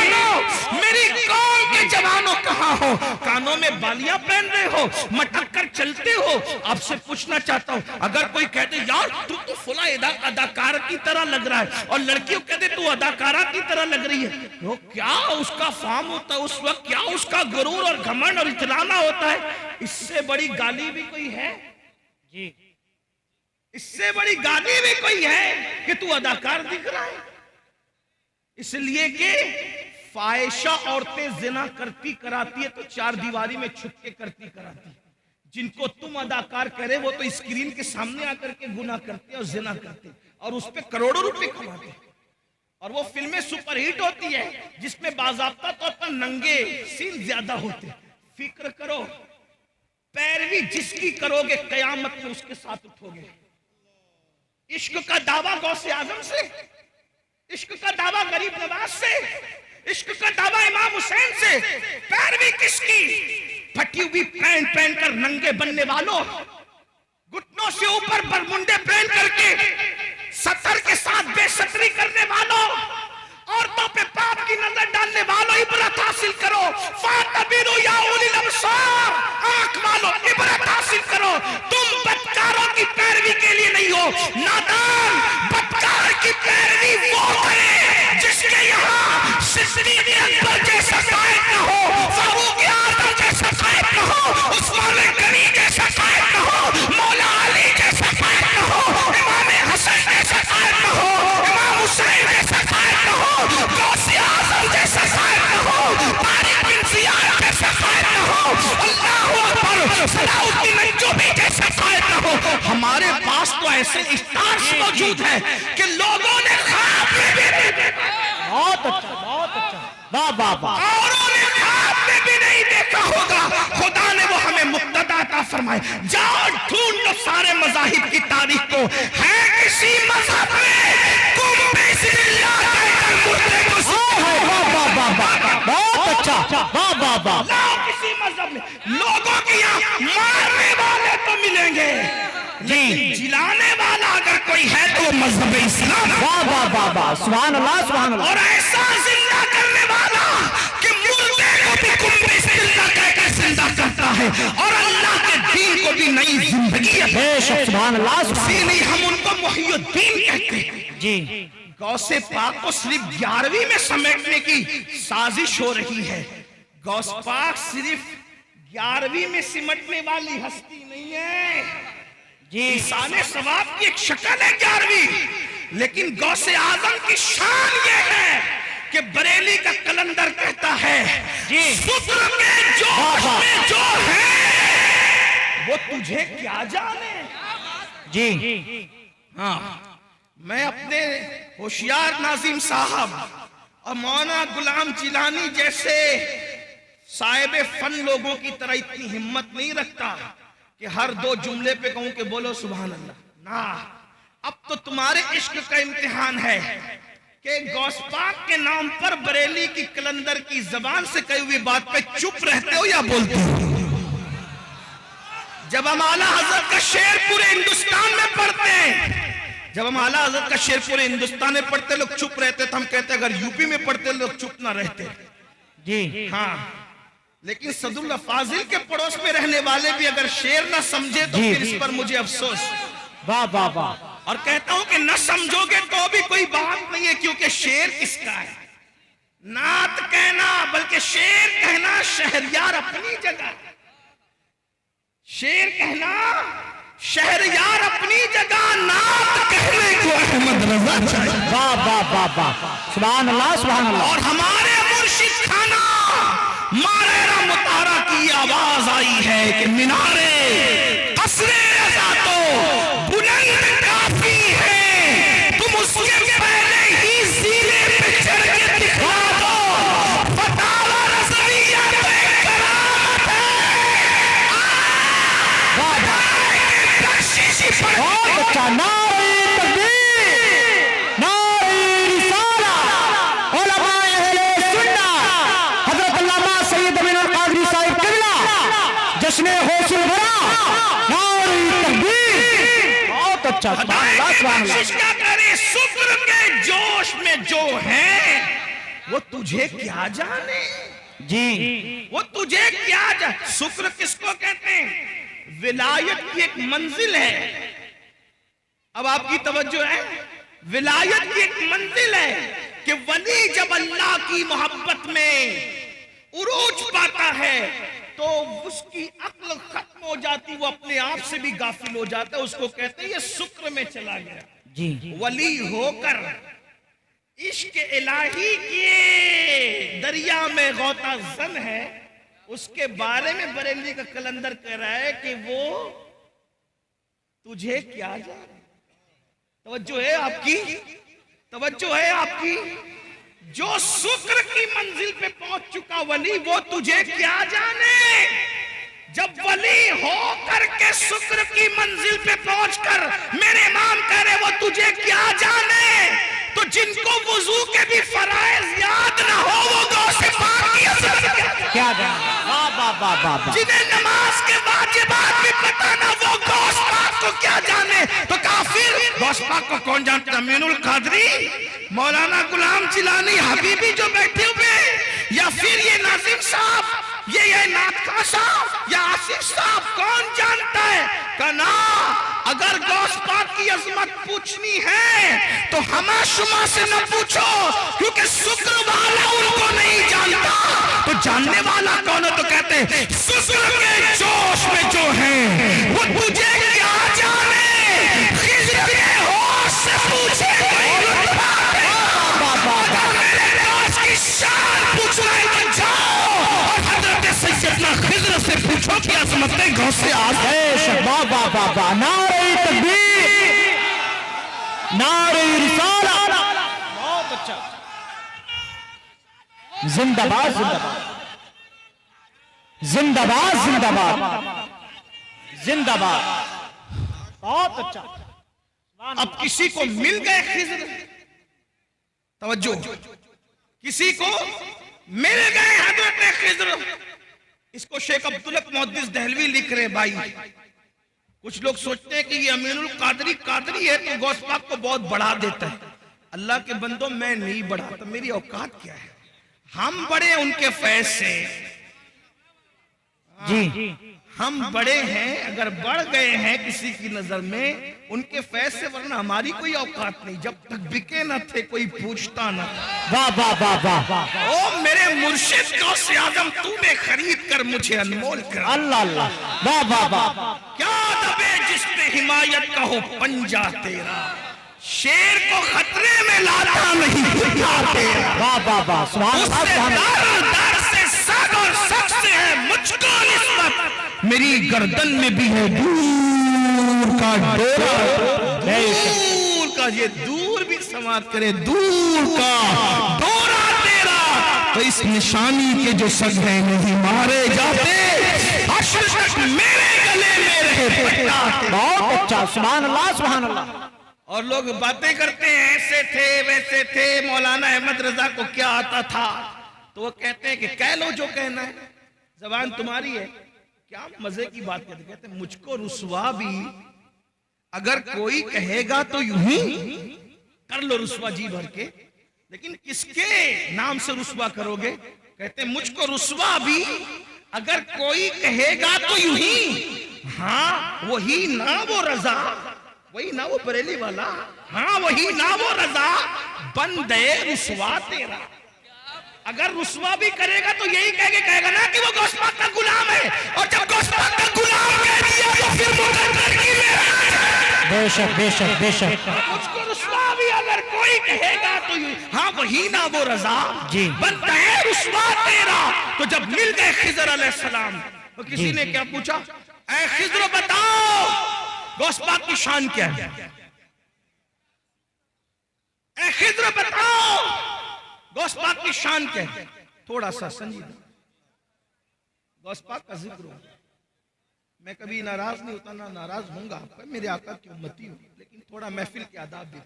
A: मेरी कौम के जवानों कहाँ हो। कानों में बालियां पहन रहे हो, मटक कर चलते हो। आपसे पूछना चाहता हूँ, अगर कोई कहते यार तू तो फुला अदाकार की तरह लग रहा है, और लड़कियों कहते तू अदाकारा की तरह लग रही है, वो क्या उसका फार्म होता है उस वक्त, क्या उसका गुरूर और घमंड और इतराना होता है। इससे बड़ी गाली भी कोई है
B: जी,
A: इससे बड़ी गाली भी कोई है कि तू अदाकार दिख रहा है। इसलिए कि फाहिशा औरतें जिना करती कराती है तो चार दीवारी में छुप के करती कराती है। जिनको तुम अदाकार करे वो तो स्क्रीन के सामने आकर के गुनाह करते और जिना करते और उस पे करोड़ों रुपए कमाते हैं। और वो फिल्में सुपरहिट होती है जिसमें बाज़ाब्ता तौर पर नंगे सीन ज्यादा होते हैं। फिक्र करो, पैरवी जिसकी करोगे कयामत में उसके साथ उठोगे। इश्क का दावा गौसे आजम से, इश्क का दावा गरीब नवाज से, इश्क का दावा इमाम हुसैन से, पैरवी किसकी। फटी हुई पैंट पहनकर नंगे बनने वालों, घुटनों से ऊपर बरमुंडे पहन करके सतर के साथ बेसतरी करने वालों, औरतों पे पाप की नजर डालने वालों, इबरत हासिल करो। फातबिरू या उलिल अबसार, आंख वालों इबरत हासिल करो। तुम बदकारों की पैरवी के लिए नहीं हो। नादान बदकार की पैरवी वो करे जिसके यहाँ सिद्दीक़ अकबर जैसा कायद न हो, फारूक आज़म जैसा कायद न हो, उस्मान गनी जैसा कायद न हो, मौला अली जैसा कायद न हो, इमाम हसन जैसा कायद न हो, इमाम हुसैन जैसा कायद न हो, गौसे आज़म जैसा कायद न हो, तारिक बिन ज़ियाद जैसा कायद न हो, अल्लाहू अकबर सलाउद्दीन अय्यूबी जैसा कायद न हो। हमारे पास तो ऐसे स्टार्स मौजूद हैं कि लोगों ने ख्वाब में भी नहीं देखा।
B: बहुत अच्छा, बहुत अच्छा। वाह वाह वाह।
A: औरों ने ख्वाब में भी नहीं देखा होगा। खुदा ने वो हमें मुक्तदा अता फरमाए। जाओ ढूंढ लो सारे मज़ाहिब की तारीख को, है किसी मज़हब में कुम बिस्मिल्लाह कहकर मुर्दे को
B: वाह वाह वाह वाह, बहुत अच्छा। वाह वाह वाह।
A: लाओ किसी मज़हब में। लोगों के यहाँ मारने वाले तो मिलेंगे जी, जिलाने वाला अगर कोई है तो मज़हब इस्लाम।
B: वाह वाह वाह वाह, सुभान अल्लाह सुभान अल्लाह।
A: और ऐसा जिंदा करने वाला कि मुर्दे को भी कुम बिस्मिल्लाह कहकर जिंदा करता है और अल्लाह के दीन को भी नई जिंदगी है।
B: बेशक, सुभान अल्लाह सुभान अल्लाह।
A: इसीलिए हम उनको मुहियुद्दीन कहते हैं
B: जी।
A: गौसे पाक को सिर्फ 11वीं में समेटने की साजिश हो रही है। गौस पाक सिर्फ 11वीं में सिमटने वाली हस्ती नहीं है जी, इंसाने सवाब की एक शक्ल है 11वीं। लेकिन गौसे आजम की शान ये है कि बरेली का कलंदर कहता है
B: जी,
A: शुक्र के जोश में जो है वो तुझे क्या जाने
B: जी।
A: हाँ, मैं अपने होशियार नाजिम साहब और मौलाना गुलाम जिलानी जैसे साहिब फन लोगों की तरह इतनी हिम्मत नहीं रखता कि हर दो जुमले पे कहूं कि बोलो सुभान अल्लाह ना। अब तो तुम्हारे इश्क का इम्तिहान है कि गौस पाक के नाम पर बरेली की कलंदर की जबान से कही हुई बात पे चुप रहते हो या बोलते हो। जब हम आला हजरत का शेर पूरे हिंदुस्तान में पढ़ते हैं, जब हम आला हजरत का शेर पूरे हिंदुस्तान में पढ़ते लोग चुप रहते तो हम कहते अगर यूपी में पढ़ते लोग चुप ना रहते
B: जी।
A: हाँ, लेकिन सदुल्ला फाजिल के पड़ोस में रहने वाले भी अगर शेर ना समझे तो फिर इस पर मुझे अफसोस।
B: वाह वाह वाह।
A: और कहता हूं कि न समझोगे तो भी कोई बात नहीं है, क्योंकि शेर किसका है? नात कहना बल्कि शेर कहना शहरयार अपनी जगह, शेर कहना शहरयार अपनी जगह, नात कहने को अहमद रजा चाहिए।
B: वाह वाह वाह वाह, सुभान अल्लाह सुभान अल्लाह।
A: और हमारे मुर्शिद खाना मारेरा मुतारा की आवाज आई है कि मिनारे कसरे रजा तो बुलंद काफी है, तुम उसके पहले ही सीने पे चढ़ के दिखा दो, फतावा रज़विया तो एक करामत है।
B: वाह वाह,
A: बख्शिश पर
B: बहुत अच्छा। नारे तकबीर, नारे रिसाला, उलमाए अहले सुन्नत, हजरत अल्लामा सैयद अमीनुल कादरी साहिब किबला, जश्न गौसुल वरा, नारे तकबीर। बहुत अच्छा, सुभान अल्लाह सुभान
A: बख्शिश
B: अल्लाह।
A: क्या करे, शुक्र के जोश में जो है वो तुझे क्या जाने,
B: जी
A: वो तुझे क्या जाने। शुक्र किसको कहते हैं? विलायत की एक मंजिल है। अब आपकी तवज्जो है, विलायत की एक मंजिल है कि वली जब अल्लाह की मोहब्बत में उरूज पाता है तो उसकी अक्ल खत्म हो जाती, वो अपने आप से भी गाफिल हो जाता है। उसको कहते हैं ये शुक्र में चला गया।
B: जी
A: वली होकर इश्क इलाही के दरिया में गौता जन है, उसके बारे में बरेली का कलंदर कह रहा है कि वो तुझे क्या जाने। तवज्जो है आपकी, तवज्जो है आपकी। जो शुक्र की मंजिल पे पहुंच चुका वली, वो तुझे क्या जाने। जब वली हो करके शुक्र की मंजिल पे पहुंचकर मेरे इमाम कह रहे वो तुझे क्या जाने, तो जिनको वुजू के भी फराइज याद ना हो वो गौसे पाक की असर
B: क्या जाने। वाह वाह वाह वाह वाह।
A: जिन्हें नमाज के वाजिबात भी पता ना वो गौस पाक को क्या जाने। तो काफिर गौस पाक को कौन जानता? अमीनुल कादरी, मौलाना गुलाम जिलानी, हबीबी जो बैठे हुए, या फिर ये नाजिम साहब, ये नाथका साहब या आसिफ साहब, कौन जानता है? कना अगर गौस पाक की अजमत पूछनी है तो हमा शुमा से न पूछो, क्योंकि शुक्र वाला उनको नहीं जानता। तो जानने वाला कौन है? तो कहते हैं शुक्र के जोश में जो है वो तुझे क्या जाने। खिज़्र के होश से पूछे कोई रुतबा है, अगर मेरे दोस्त की शान पूछना है तो जाओ और हजरत सैयदना खिज़्र से पूछो कि अजमतें गौस से आ गए।
B: वाह वाह वाह वाह, नारे तकबीर, नारे रिसाला। बहुत अच्छा, जिंदाबाद जिंदाबाद जिंदाबाद जिंदाबाद जिंदाबाद। बहुत अच्छा।
A: अब किसी को मिल गए खिज़्र, तवज्जो, किसी को मिल गए हजरत खिज़्र। इसको शेख अब्दुल हक मुहद्दिस दहलवी लिख रहे भाई। कुछ लोग सोचते हैं कि ये अमीनुल कादरी कादरी है तो गौस पाक को बहुत बढ़ा देता है। अल्लाह के बंदो, मैं नहीं बढ़ाता, मेरी औकात क्या है? हम बड़े उनके फैज से,
B: जी
A: हम बड़े हैं, अगर बढ़ गए हैं किसी की नजर में उनके फैज से, वरना हमारी कोई औकात नहीं। जब तक बिके न थे कोई पूछता न था।
B: वाह वाह वाह वाह वाह।
A: ओ मेरे मुर्शिद गौसे आजम, तूने खरीद कर मुझे अनमोल कर।
B: अल्लाह अल्लाह, वाह वाह वाह।
A: क्या दबे जिसने हिमायत का हो पंजा तेरा, शेर को खतरे में लाता नहीं पंजा तेरा।
B: वाह वाह वाह, सुभान अल्लाह
A: उससे
B: सुभान अल्लाह।
A: दर दर से सग और सग से है मुझको निस्बत, मेरी गर्दन में भी है दूर का डोरा। दूर का, ये दूर भी समाप्त करे, दूर का डोरा तेरा। तो इस निशानी के जो सग हैं नहीं मारे जाते, हश्र तक मेरे गले में रहे पट्टा तेरा।
B: बहुत अच्छा, सुभान अल्लाह सुभान अल्लाह।
A: और लोग बातें करते हैं ऐसे थे वैसे थे, मौलाना अहमद रजा को क्या आता था, तो वो कहते हैं कि कह लो जो कहना है, जबान तुम्हारी है। क्या मजे की बात कहते, कहते हैं मुझको रुसवा भी अगर कोई कहेगा तो यूं ही कर लो रुसवा जी भर के, लेकिन किसके नाम से रुसवा करोगे? कहते हैं मुझको रुसवा भी अगर कोई कहेगा तो यूं ही, हाँ वही ना वो रजा वही ना वो बरेली वाला, हाँ वही ना वो रजा, बंदे रुसवा तेरा। अगर रुसवा भी करेगा तो यही कहेगा ना कि वो गौस पाक का गुलाम है, और जब गौस पाक का गुलाम कह दिया तो फिर मुकद्दर की
B: बेशक बेशक बेशक।
A: उसको रुसवा भी अगर कोई कहेगा तो हाँ वही ना वो रजा
B: जी,
A: बनता है रुसवा तेरा। तो जब मिल गए खिजर अलैहिस्सलाम तो किसी ने क्या पूछा, ऐ खिजर बताओ गौस पाक की शान क्या है, ऐ खिजर बताओ गौस पाक की शान क्या है। थोड़ा सा संजीदा गौस पाक का जिक्र हो, मैं कभी नाराज नहीं होता ना नाराज होऊंगा, मेरे आका की उम्मती हूं, लेकिन थोड़ा महफिल के आदाब भी।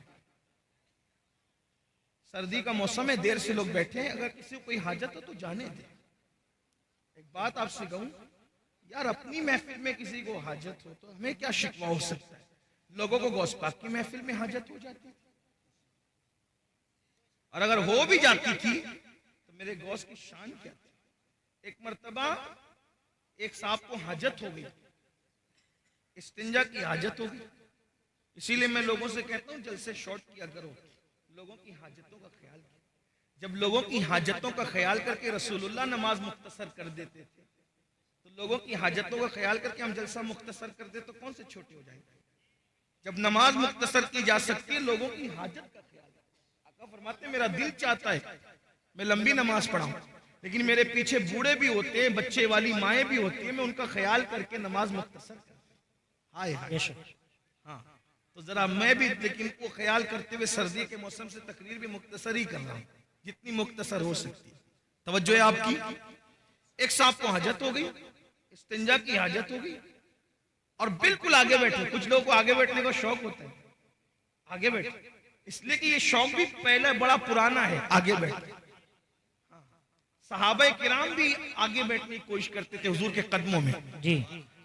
A: सर्दी का मौसम है, देर से लोग बैठे हैं, अगर किसी को कोई हाजत हो तो जाने दे। एक बात आपसे कहूं यार, अपनी महफिल में किसी को हाजत हो तो हमें क्या शिकवा हो सकता है, लोगों को गौस पाक की महफिल में हाजत हो जाती, और अगर हो भी जाती थी तो मेरे गौस की शान क्या थी। एक मर्तबा एक साहब को हाजत हो गई, इस्तिंजा की हाजत हो गई, इसीलिए मैं लोगों से कहता हूं जलसे शॉर्ट किया करो, लोगों की हाजतों का ख्याल करो। जब लोगों की हाजतों का ख्याल करके रसूलुल्लाह नमाज मुख्तसर कर देते थे, तो लोगों की हाजतों का ख्याल करके हम जलसा मुख्तसर कर दे तो कौन से छोटे हो जाएंगे। जब नमाज मुख्तसर की जा सकती है, लोगों की हाजत का ख्याल, आका फरमाते मेरा दिल चाहता है मैं लंबी नमाज पढ़ाऊं, लेकिन मेरे पीछे बूढ़े भी होते हैं, बच्चे वाली माएँ भी होती है, मैं उनका ख्याल करके नमाज मुख्तसर कर। हाय हाय, हाँ तो जरा मैं भी लेकिन वो ख्याल करते हुए सर्दी के मौसम से तकरीर भी मुख्तसर ही कर रहा हूँ, जितनी मुख्तसर हो सकती है। तवज्जो है आपकी। एक साहब को हाजत हो गई, इस्तिंजा की हाजत हो गई, और बिल्कुल आगे बैठे। कुछ लोगों को आगे बैठने का शौक होता है, आगे बैठे, इसलिए कि ये शौक भी पहले बड़ा पुराना है, आगे बैठे। सहाबा किराम भी आगे बैठने की कोशिश करते थे हुजूर के कदमों में
B: जी,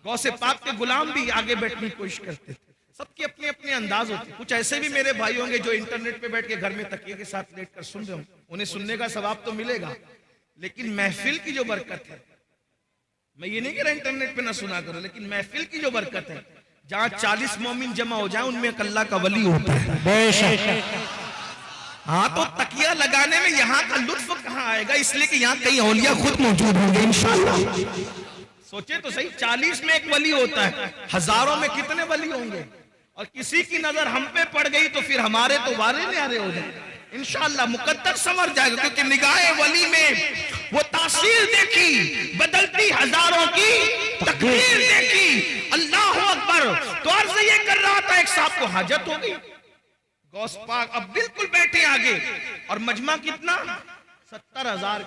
A: गौसे पाक के गुलाम भी आगे बैठने की कोशिश करते थे। सबके अपने अपने अंदाज होते। कुछ ऐसे भी मेरे भाई होंगे जो इंटरनेट पे बैठ के घर में तकिए के साथ लेट कर सुन रहे हो, उन्हें सुनने का सवाब तो मिलेगा, लेकिन महफिल की जो बरकत है, मैं ये नहीं कह रहा इंटरनेट पे ना सुना करो, लेकिन महफिल की जो बरकत है, जहाँ 40 मोमिन जमा हो जाए उनमें अल्लाह का वली होता है।
B: बेशक।
A: हाँ तो तकिया लगाने में यहाँ का लुत्फ कहाँ आएगा, इसलिए कि यहाँ कई औलिया खुद मौजूद होंगे इंशाअल्लाह। सोचे तो सही, 40 में एक वली होता है, हजारों में कितने वली होंगे, और किसी की नजर हम पे पड़ गई तो फिर हमारे तो वारे न्यारे हो जाए इंशाअल्लाह, मुकद्दर समझ जाएगा, क्योंकि निगाहे वली में वो तासीर देखी, बदलती हजारों की तकदीर देखी। अल्लाह अकबर। तो अर्ज ये कर रहा था, एक साहब को हाजत हो गई, गौस पाक अब बिल्कुल बैठे आगे, और मजमा कितना 70,000।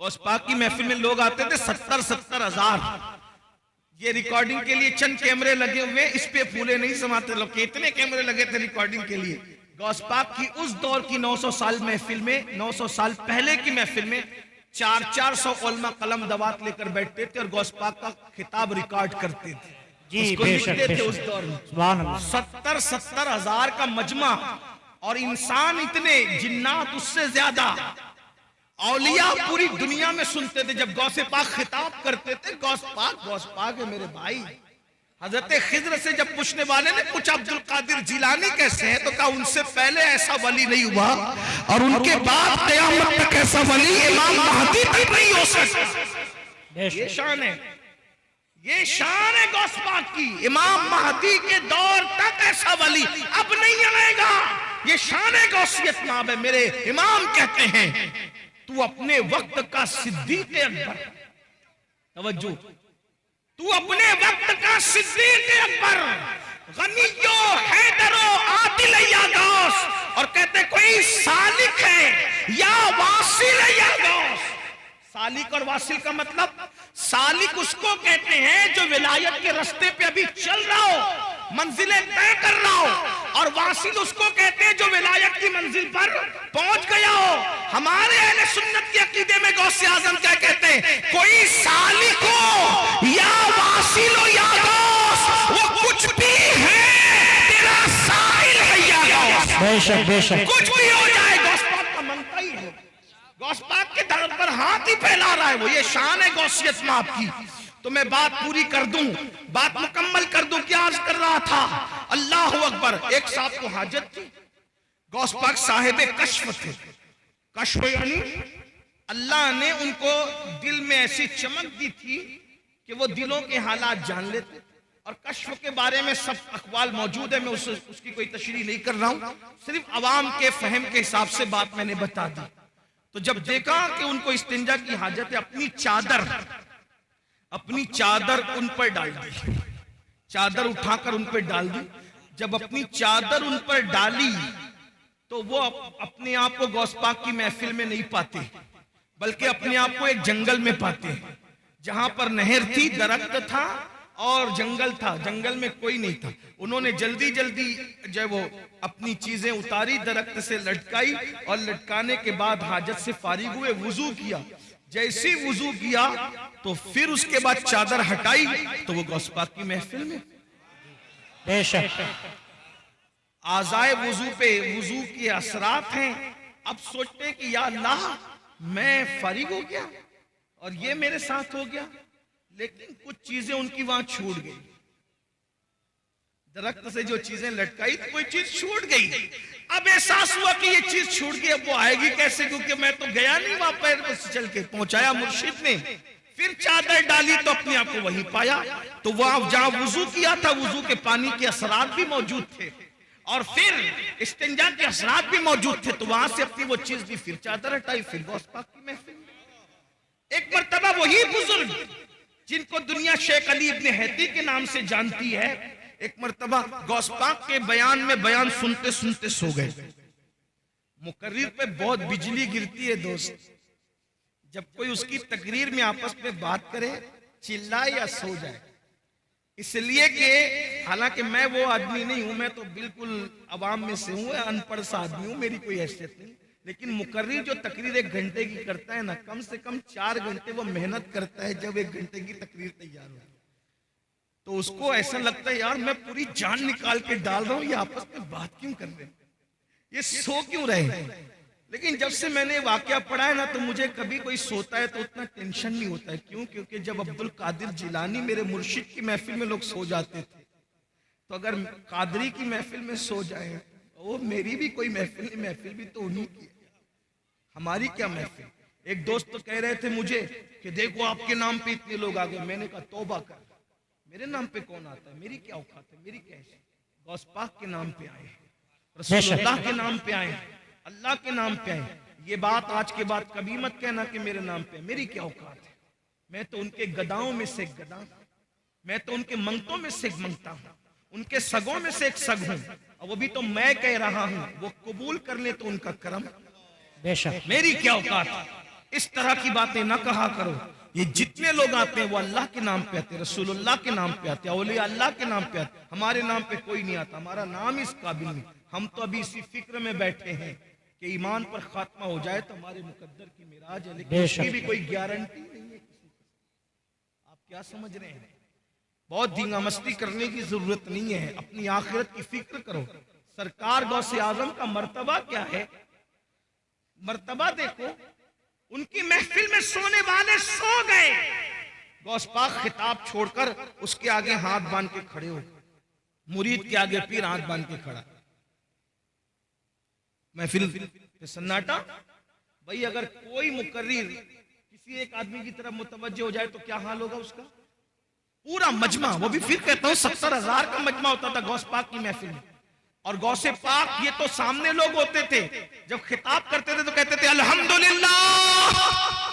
A: गौस पाक की महफिल में लोग आते थे 70,000। ये रिकॉर्डिंग के लिए चंद कैमरे लगे हुए, इस पे फूले नहीं समाते लोग, कितने कैमरे लगे थे रिकॉर्डिंग के लिए। गौस पाक की उस दौर की 900 साल महफिल में, 900 साल पहले की महफिल में 400 उलमा कलम दवात लेकर बैठते थे और गौस पाक का खिताब रिकॉर्ड करते थे
B: जी,
A: उसको लिखते थे उस दौर में। 70,000 का मजमा, और इंसान इतने, जिन्नात उससे ज्यादा, औलिया पूरी दुनिया में सुनते थे जब गौसे पाक खिताब करते थे। गौस पाक है मेरे भाई। हजरत खिज्र से जब पूछने वाले ने पूछा अब्दुल कादिर जिलानी कैसे हैं, तो कहा उनसे पहले ऐसा वली नहीं हुआ, और उनके बाद क़यामत तक ऐसा वली इमाम महदी तक नहीं हो सकता। ये शान है, ये शान है गौस पाक की। इमाम महदी के दौर तक ऐसा वली अब नहीं आएगा। ये शान है गौसियत नाम है। मेरे इमाम कहते हैं, तू अपने वक्त का सिद्दीक अकबर, तवज्जो, तू अपने वक्त का सिद्दीक अकबर, गनियो हैदरो आदिल या गौस। और कहते कोई सालिक है या वासिल या गौस। सालिक और वासिल का मतलब, सालिक उसको कहते हैं जो विलायत के रास्ते पे अभी चल रहा हो, मंजिलें तय कर रहा हो, और वासिल उसको कहते हैं जो विलायत की मंजिल पर पहुंच गया हो। हमारे अहले सुन्नत के अकीदे में गौसे आजम क्या कहते हैं, कोई सालिक हो या वासिल हो या गौस, वो कुछ भी है, तेरा साहिल है या गौस।
B: बेशक बेशक,
A: कुछ भी हो जाए, गौस पाक का मनता ही है। गौस पाक के दर पर हाथ ही फैला रहा है वो। ये शान है गौसियत में आपकी। तो मैं बात पूरी कर दूं, बात मुकम्मल कर दूं। क्या अर्ज कर रहा था? अल्लाह अकबर। एक साहब को हाजत थी, गौस पाक साहिब कश्फ थे। कश्फ यानी अल्लाह ने उनको दिल में ऐसी चमक दी थी कि वो दिलों के हालात जान लेते। और कश्फ के बारे में सब अखबाल मौजूद है, मैं उसकी कोई तशरीह नहीं कर रहा हूं, सिर्फ अवाम के फहम के हिसाब से बात मैंने बता दी। तो जब देखा कि उनको इस्तिंजा की हाजत है, अपनी चादर उन पर डाल दी, चादर उठाकर उन पर डाल दी। जब अपनी चादर उन पर डाली तो वो अपने आप को गौस पाक की महफिल में नहीं पाते, बल्कि अपने आप को एक जंगल में पाते हैं, जहां पर नहर थी, दरख्त था और जंगल था, जंगल में कोई नहीं था। उन्होंने जल्दी जल्दी जो वो अपनी चीजें उतारी, दरख्त से लटकाई और लटकाने के बाद हाजत से फारिग हुए, वुजू किया। जैसे वुजू किया तो फिर उसके बाद चादर हटाई तो वो गौस पाक की महफिल में।
B: बेशक
A: आज़ाए वुजू पे वुजू के असरात हैं। अब सोचते हैं कि या अल्लाह, मैं फारिग हो गया और ये मेरे साथ हो गया, लेकिन कुछ चीजें उनकी वहां छूट गई। दरख्त से जो चीजें लटकाई थी, कोई चीज छूट गई। अब एहसास हुआ कि ये चीज छूट गई, अब वो आएगी कैसे, क्योंकि मैं तो गया नहीं वहां पैर पर चल के। पहुंचाया मुर्शिद ने, फिर चादर डाली तो अपने आप को वहीं पाया। तो वहां जहां वुजू किया था, वुजू के पानी के असरात भी मौजूद थे और फिर इस्तिंजा के असरात भी मौजूद थे। तो वहां से अपनी वो चीज ली, फिर चादर हटाई, फिर गौस पाक की महफिल। एक मर्तबा वही बुजुर्ग जिनको दुनिया शेख अली इब्ने हैती के नाम से जानती है, एक मर्तबा गौस पाक के बयान में बयान सुनते सुनते सो गए। मुकर्रिर पे बहुत बिजली गिरती है दोस्त, जब कोई उसकी तकरीर में आपस में बात करे, चिल्लाए या सो जाए। इसलिए कि हालांकि मैं वो आदमी नहीं हूं, मैं तो बिल्कुल अवाम में से हूं, अनपढ़ सा आदमी हूं, मेरी कोई हैसियत नहीं। लेकिन मुकर्रिर जो तकरीर 1 घंटे की करता है ना, कम से कम 4 घंटे वो मेहनत करता है जब 1 घंटे की तकरीर तैयार हो। तो उसको ऐसा लगता है, यार मैं पूरी जान निकाल के डाल रहा हूं, ये आपस में बात क्यों कर रहे हैं, ये सो क्यों रहे। लेकिन जब से मैंने वाकया पढ़ा है ना, तो मुझे कभी कोई सोता है तो उतना टेंशन नहीं होता है। क्यों? क्योंकि जब अब्दुल कादिर जिलानी मेरे मुर्शिद की महफिल में लोग सो जाते थे, तो अगर कादरी की महफिल में सो जाए, वो मेरी भी कोई महफिल नहीं, महफिल भी तो उन्हीं की है, हमारी क्या महफिल। एक दोस्त तो कह रहे थे मुझे कि देखो आपके नाम पे इतने लोग आ गए। मैंने कहा तौबा कर, मेरे नाम पे कौन आता है, मेरी क्या औकात है, मेरी क्या है। गौस पाक के नाम पे आए, रसूलुल्लाह के नाम पे आए, अल्लाह के नाम पे आए। ये बात आज के बाद कभी मत कहना कि मेरे नाम पे, मेरी क्या औकात है। मैं तो उनके गदाओं में से एक गदा हूं, मैं तो उनके मंगतों में से एक मंगता हूं, उनके सगों में से एक सग हूं, और वो भी तो मैं कह रहा हूं, वो कबूल कर ले तो उनका करम,
B: बेशक
A: मेरी क्या औकात। इस तरह की बातें ना कहा करो। ये जितने लोग आते हैं वो अल्लाह के नाम पे आते हैं, रसूलुल्लाह के नाम पे आते हैं, औलिया अल्लाह के नाम पे आते हैं। हमारे नाम पे कोई नहीं आता, हमारा नाम इस काबिल नहीं। हम तो अभी इसी फिक्र में बैठे हैं कि ईमान पर खात्मा हो जाए तो हमारे मुकद्दर की मिराज है, लेकिन इसकी भी कोई गारंटी नहीं है किसी को। आप क्या समझ रहे हैं? बहुत धींगा मस्ती करने की जरूरत नहीं है, अपनी आखिरत की फिक्र करो। सरकार गौसे आजम का मर्तबा क्या है, मर्तबा देखो। उनकी महफिल में सोने वाले सो गए, गौस पाक खिताब छोड़कर उसके आगे हाथ बांध के खड़े हो, मुरीद के आगे पीर हाथ बांध के खड़ा, महफिल पे सन्नाटा। भाई अगर कोई मुकर्रिर किसी एक आदमी की तरफ मुतवज्जह हो जाए तो क्या हाल होगा उसका। पूरा मजमा, वो भी फिर कहता हूं 70,000 का मजमा होता था गौस पाक की महफिल में। और गौसे पाक ये तो सामने लोग होते थे, जब खिताब करते थे तो कहते थे अल्हम्दुलिल्लाह,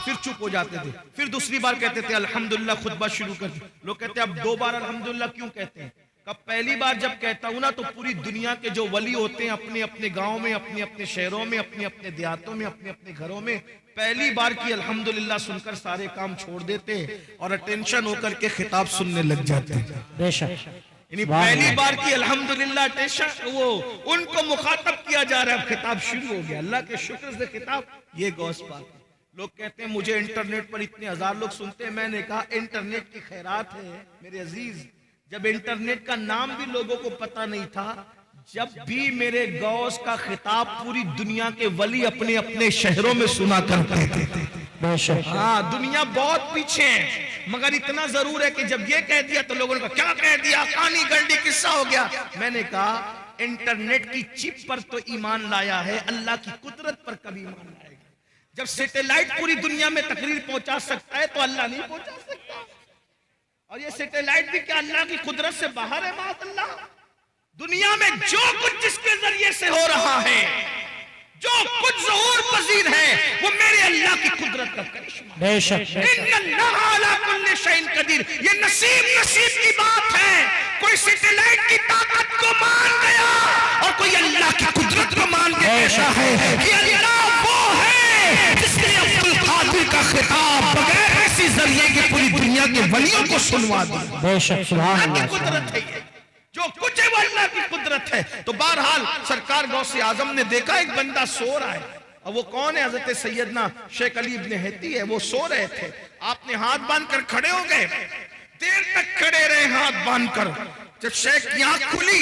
A: फिर चुप हो जाते थे, फिर दूसरी बार कहते थे अल्हम्दुलिल्लाह, खुतबा शुरू कर। लोग कहते अब 2 बार अल्हम्दुलिल्लाह क्यों कहते हैं। कब पहली बार जब कहता हूं ना, तो पूरी दुनिया के जो वली होते हैं अपने अपने गांव में, अपने अपने शहरों में, अपने अपने देहातों में, अपने अपने घरों में, पहली बार की अल्हम्दुलिल्लाह सुनकर सारे काम छोड़ देते और अटेंशन होकर के खिताब सुनने लग जाते।
B: बेशक
A: यानी पहली बार की अल्हम्दुलिल्लाह टेंशन, वो उनको मुखातब किया जा रहा है, खिताब शुरू हो गया। अल्लाह के शुक्र से खिताब ये गौस पाक। लोग कहते हैं मुझे इंटरनेट पर इतने 1000 लोग सुनते हैं। मैंने कहा इंटरनेट की खैरात है मेरे अजीज। जब इंटरनेट का नाम भी लोगों को पता नहीं था, जब भी मेरे गौस का खिताब पूरी दुनिया के वली अपने अपने शहरों में सुना करते थे,
B: बेशक।
A: हाँ, दुनिया बहुत पीछे है, मगर इतना जरूर है कि जब ये कह दिया तो लोगों ने कहा क्या कह दिया, कहानी गंडी किस्सा हो गया। मैंने कहा इंटरनेट की चिप पर तो ईमान लाया है, अल्लाह की कुदरत पर कभी ईमान लाएगा? जब सैटेलाइट पूरी दुनिया में तकरीर पहुंचा सकता है तो अल्लाह नहीं पहुंचा सकता? और ये सैटेलाइट भी क्या अल्लाह की कुदरत से बाहर है? माअल्लाह, दुनिया में जो कुछ जिसके जरिए से हो रहा है, जो कुछ ज़हूर पजीर है, वो मेरे अल्लाह की कुदरत का करिश्मा।
B: बेशक।
A: इन्नल्लाह अला कुल्ली शैइन कदीर। ये नसीब की बात है। कोई सैटेलाइट की ताकत को मान गया और कोई अल्लाह की कुदरत को मान के ऐसा है कि अल्लाह वो है जिसने अब्दुल कादिर का खिताब बगैर किसी जरिए के पूरी दुनिया के वलियों को सुनवा दिया।
B: बेशक, सुभान अल्लाह।
A: कुदरत है ये, जो कुछ है वो अल्लाह की कुदरत है। तो बहरहाल सरकार गौसे आजम ने देखा एक बंदा सो रहा है, और वो कौन है? हजरत सैयदना शेख अली इब्ने हेती है। वो सो रहे थे, आपने हाथ बांध कर खड़े हो गए, देर तक खड़े रहे हाथ बांध कर। जब शेख की आंख खुली,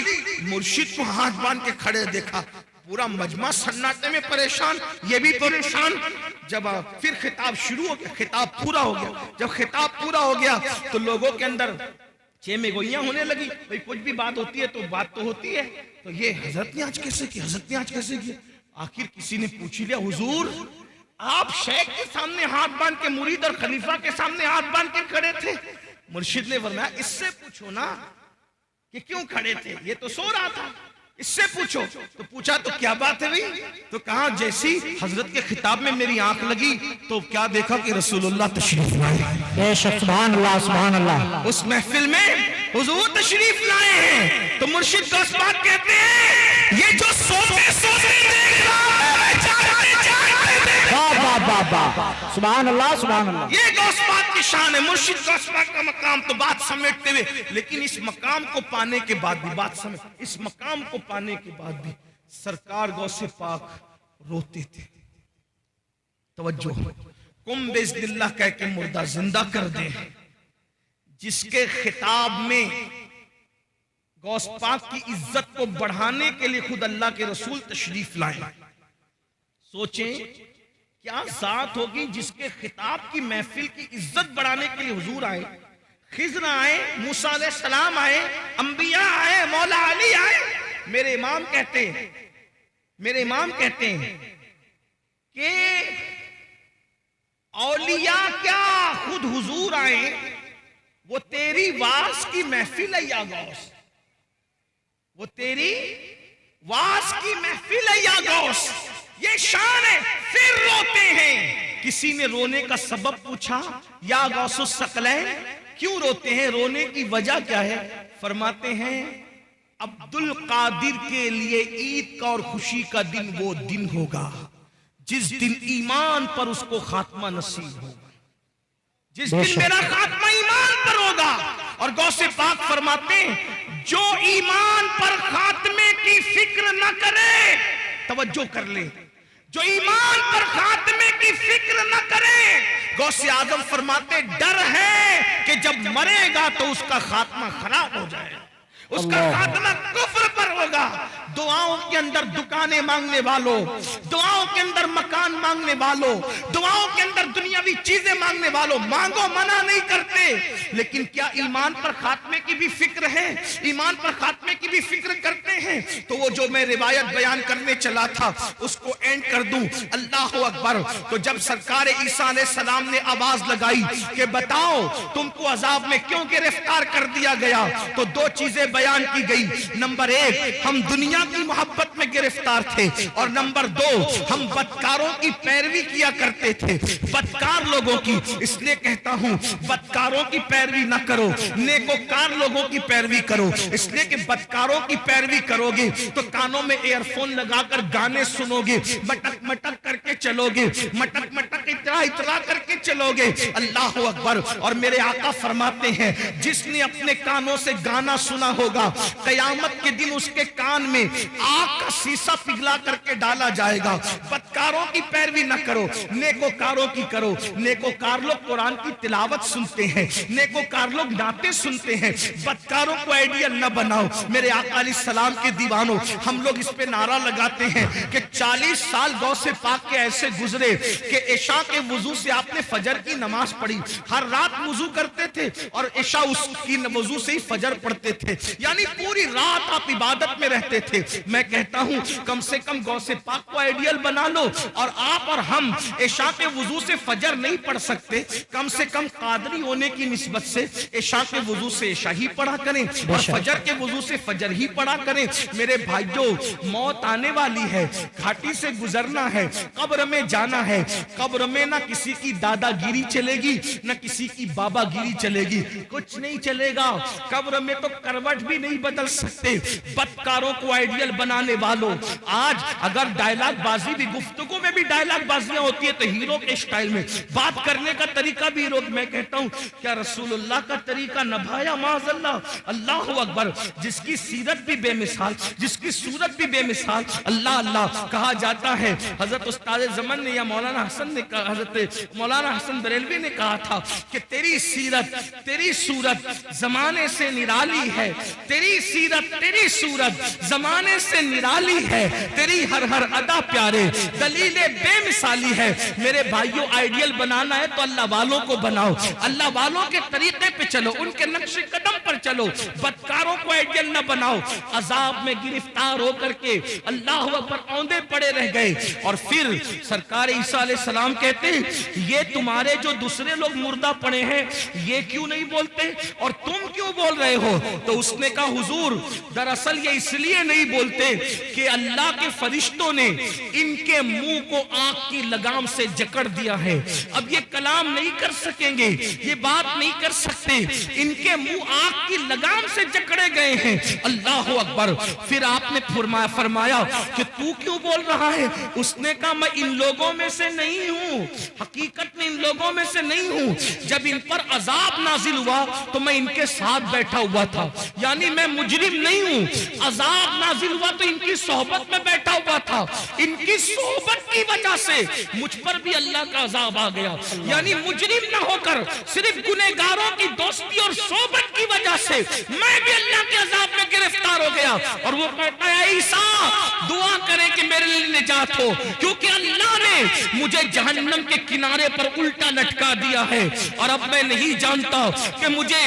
A: मुर्शिद को हाथ बांध के खड़े देखा, पूरा मजमा सन्नाटे में परेशान, ये भी परेशान। जब फिर खिताब शुरू हो गया, खिताब पूरा हो गया। जब खिताब पूरा हो गया तो लोगों के अंदर चेमे गोइयां होने लगी। भाई कुछ भी बात होती है तो बात तो होती है, तो ये हजरत ने आज कैसे की, हजरत ने आज कैसे की? आखिर किसी ने पूछ लिया, हुजूर आप शेख के सामने हाथ बांध के, मुरीद और खलीफा के सामने हाथ बांध के खड़े थे। मुर्शिद ने फरमाया इससे पूछो ना कि क्यों खड़े थे, ये तो सो रहा था, इससे पूछो। तो पूछा तो क्या बात है भाई? तो कहा जैसी हजरत के खिताब में मेरी आंख लगी तो क्या देखा कि रसूलुल्लाह तशरीफ लाए।
B: बेशक, सुभान अल्लाह, सुभान अल्लाह।
A: उस महफिल में हुजूर तशरीफ लाए हैं। तो मुर्शिद को इस बात कहते हैं, ये जो सोते सोते देख रहा है,
B: सुभान अल्लाह, सुभान अल्लाह।
A: ये गौस पाक की शान है। मुर्शिद गौस पाक का मकाम तो बात समेटते हुए, लेकिन इस मकाम को पाने के बाद भी बात समेट, इस मकाम को पाने के बाद भी सरकार गौसे पाक रोते थे। तवज्जो, कुम बेइज़्निल्लाह कह के मुर्दा जिंदा कर दे, जिसके खिताब में गौस पाक की इज्जत को बढ़ाने के लिए खुद अल्लाह के रसूल तशरीफ लाए। सोचें क्या जात होगी जिसके खिताब की महफिल की इज्जत बढ़ाने के लिए हुजूर आए, खिज़र आए, मूसा अलैहिस्सलाम आए, अंबिया आए, मौला अली आए। मेरे इमाम कहते हैं कि औलिया क्या खुद हुजूर आए, वो तेरी वास की महफिल है या गौस, वो तेरी वास की महफिल है या गौस, ये शान है। फिर रोते हैं। किसी ने रोने का सबब पूछा, या गौसुस सकलैन क्यों रोते हैं, रोने की वजह क्या है? फरमाते हैं अब्दुल कादिर के लिए ईद का और खुशी का दिन वो दिन होगा जिस दिन ईमान पर उसको खात्मा नसीब होगा, जिस दिन मेरा खात्मा ईमान पर होगा। और गौसे पाक फरमाते हैं जो ईमान पर खात्मे की फिक्र न करे, तवज्जो कर ले, जो ईमान पर खात्मे की फिक्र न करे, गौसे आजम फरमाते डर है कि जब मरेगा तो उसका खात्मा खराब हो जाएगा, उसका खात्मा कुफ्र पर होगा। दुआओं के अंदर दुकानें मांगने वालों, दुआओं के अंदर मकान मांगने वालों, दुआओं के अंदर दुनियावी चीजें मांगने वालों, मांगो, मना नहीं करते, लेकिन क्या ईमान पर खात्मे की भी फिक्र है? ईमान पर खात्मे की भी फिक्र करते हैं? तो वो जो मैं रिवायत बयान करने चला था उसको एंड कर दूं। अल्लाह अकबर। तो जब सरकार ईसा अलैहिस्सलाम ने आवाज लगाई कि बताओ तुमको अजाब में क्यों गिरफ्तार कर दिया गया, तो दो चीजें बयान की गई। नंबर एक, हम दुनिया की मोहब्बत में गिरफ्तार थे, और नंबर दो, हम बदकारों की पैरवी किया करते थे, बदकार लोगों की। इसलिए कहता हूं बदकारों की पैरवी ना करो, नेकोकार लोगों की पैरवी करो। इसलिए कि बदकारों की पैरवी करोगे तो कानों में एयरफोन लगाकर गाने सुनोगे, मटक मटक करके चलोगे, मटक मटक इतरा इतरा करके चलोगे। अल्लाह अकबर। और मेरे आका फरमाते हैं जिसने अपने कानों से गाना सुना होगा होगा, कयामत के दिन उसके कान में आग का शीशा पिघला करके डाला जाएगा। बदकारों की पैरवी न करो, नेकोकारों की करो। नेकोकार लोग कुरान की तिलावत सुनते हैं, नेकोकार लोग नाते सुनते हैं। बदकारों को आइडियल न बनाओ। मेरे आका अलैहिस्सलाम के दीवानों, हम लोग इस पे नारा लगाते हैं कि 40 साल गौसे पाक के ऐसे गुजरे कि इशा के वुजू से आपने फजर की नमाज पढ़ी। हर रात वुजू करते थे और इशा उसकी वुजू से ही फजर पढ़ते थे, यानी पूरी रात आप इबादत में रहते थे। मैं कहता हूं कम से कम गौसे पाक को आइडियल बना लो। और आप और हम इशा के वुजू से फजर नहीं पढ़ सकते, कम से कम कादरी होने की निस्बत से इशा के वुजू से इशा ही पढ़ा करें और फजर के वुजू से फजर ही पढ़ा करें। मेरे भाइयों, मौत आने वाली है, घाटी से गुजरना है, कब्र में जाना है। कब्र में ना किसी की दादागिरी चलेगी, ना किसी की बाबागिरी चलेगी, कुछ नहीं चलेगा। कब्र में तो करवट भी नहीं बदल सकते। बदकारों को आइडियल बनाने वालों, आज अगर डायलॉग बाजी भी, गुफ्तगू में भी डायलॉग बाजियां होती है तो हीरो के स्टाइल में बात करने का तरीका भी हीरो। मैं कहता हूं क्या रसूलुल्लाह का तरीका नभाया माज़अल्लाह। अल्लाहु अकबर। जिसकी सीरत भी बेमिसाल, जिसकी सूरत भी बेमिसाल, अल्लाह अल्लाह कहा जाता है। हजरत उस्ताद ज़मान ने या मौलाना हसन ने कहा, हजरत मौलाना हसन बरेलवी ने कहा था कि तेरी सीरत, तेरी सूरत जमाने से निराली है। तेरी सीरत, तेरी सूरत जमाने से निराली है। तेरी हर हर अदा प्यारे, दलीले बेमिसाली है। मेरे भाइयों, आइडियल बनाना है तो अल्लाह वालों को बनाओ, अल्लाह वालों के तरीके पे चलो, उनके नक्शे कदम पर चलो। बदकारों को आइडियल न बनाओ। अजाब में गिरफ्तार होकर के अल्लाह अकबर औंधे पड़े रह गए। और फिर सरकार ईसा अलैहिस्सलाम कहते, ये तुम्हारे जो दूसरे लोग मुर्दा पड़े हैं ये क्यों नहीं बोलते और तुम क्यों बोल रहे हो? तो उसने कहा, हुजूर दरअसल ये इसलिए नहीं बोलते कि अल्लाह के फरिश्तों ने इनके मुंह को आग की लगाम से जकड़ दिया है। अब ये कलाम नहीं कर सकेंगे, ये बात नहीं कर सकते, इनके मुंह आग की लगाम से जकड़े गए हैं। अल्लाह अकबर। फिर आपने फरमाया कि तू क्यों बोल रहा है? उसने कहा, मैं इन लोगों में से नहीं हूं, हकीकत में इन लोगों में से नहीं हूं। जब इन पर अजाब नाजिल हुआ तो मैं इनके साथ बैठा हुआ था, यानी मैं मुजरिम नहीं हूं। अजाब नाजिल हुआ तो इनकी सोहबत में बैठा हुआ था। इनकी सोहबत की वजह से मुझ पर भी अल्लाह का अजाब आ गया, यानी मुजरिम ना होकर सिर्फ गुनहगारों की दोस्ती और सोहबत की वजह से मैं भी अल्लाह के अजाब में गिरफ्तार हो गया। और वो कहता है, ईसा दुआ करे कि मेरे लिए निजात हो, क्योंकि अल्लाह ने मुझे जहन्नम के किनारे पर उल्टा लटका दिया है और अब मैं नहीं जानता कि मुझे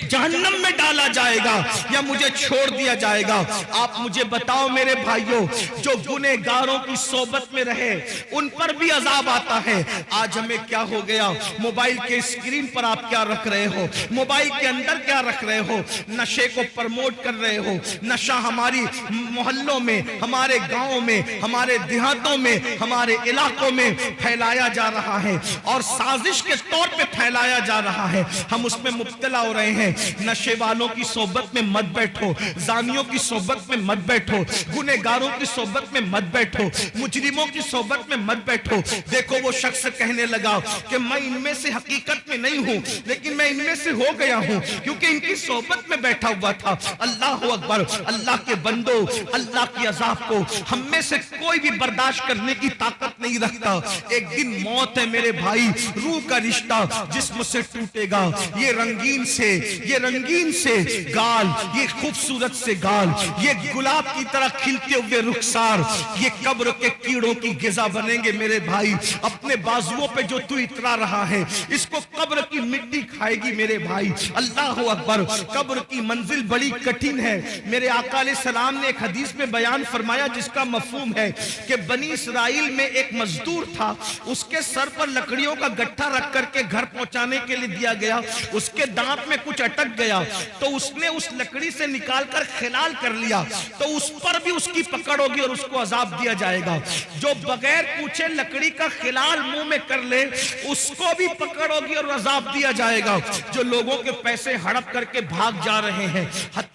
A: जहन्नम में डाला जाएगा या मुझे छोड़ दिया जाएगा। आप मुझे बताओ मेरे भाइयों, जो गुनहगारों की सोबत में रहे उन पर भी अजाब आता है। आज हमें क्या हो गया? मोबाइल के स्क्रीन पर आप क्या रख रहे हो, मोबाइल के अंदर क्या रख रहे हो? नशे को प्रमोट कर रहे हो। नशा हमारी मोहल्लों में, हमारे गांवों में, हमारे देहातों में, हमारे इलाकों में फैलाया जा रहा है और साजिश के तौर पे फैलाया जा रहा है। हम उसमें मुब्तला हो रहे हैं। नशे वालों की सोबत में मत बैठो, जानियों की सोबत में मत बैठो, गुनहगारों की सोबत में मत बैठो, मुजरिमों की सोबत में मत बैठो। देखो वो शख्स कहने लगा कि मैं इनमें से हकीकत में नहीं हूं, लेकिन मैं इनमें से हो गया हूं क्योंकि इनकी सोबत में बैठा हुआ था। अल्लाह अकबर। अल्लाह के बंदो, अल्लाह की अजाब को हम में से कोई भी बर्दाश्त करने की ताकत नहीं रखता। एक दिन मौत है मेरे भाई, रूह का रिश्ता जिस्म से टूटेगा। ये रंगीन से गाल, ये खूबसूरत से गाल, ये गुलाब की तरह खिलते हुए रुखसार, ये कब्र के कीड़ों की गिजा बनेंगे मेरे भाई। अपने बाजुओं पे जो तू इतरा रहा है इसको कब्र की मिट्टी खाएगी मेरे भाई। अल्लाह अकबर। कब्र की मंजिल बड़ी कठिन है। मेरे आका अलैहिस्सलाम ने एक हदीस में बयान फरमाया जिसका मफहूम है कि बनी इसराइल में एक मजदूर था, उसके सर पर लकड़ियों का गट्ठा रख करके घर पहुंचाने के लिए दिया गया। उसके दांत में कुछ अटक गया तो उसने उस लकड़ी से निकालकर खिलाल कर लिया, तो उस पर भी उसकी पकड़ होगी और उसको अजाब दिया जाएगा। जो बगैर पूछे लकड़ी का खिलाल मुंह में कर ले उसको भी पकड़ होगी और अजाब दिया जाएगा। जो लोगों के पैसे हड़प करके भाग जा रहे हैं,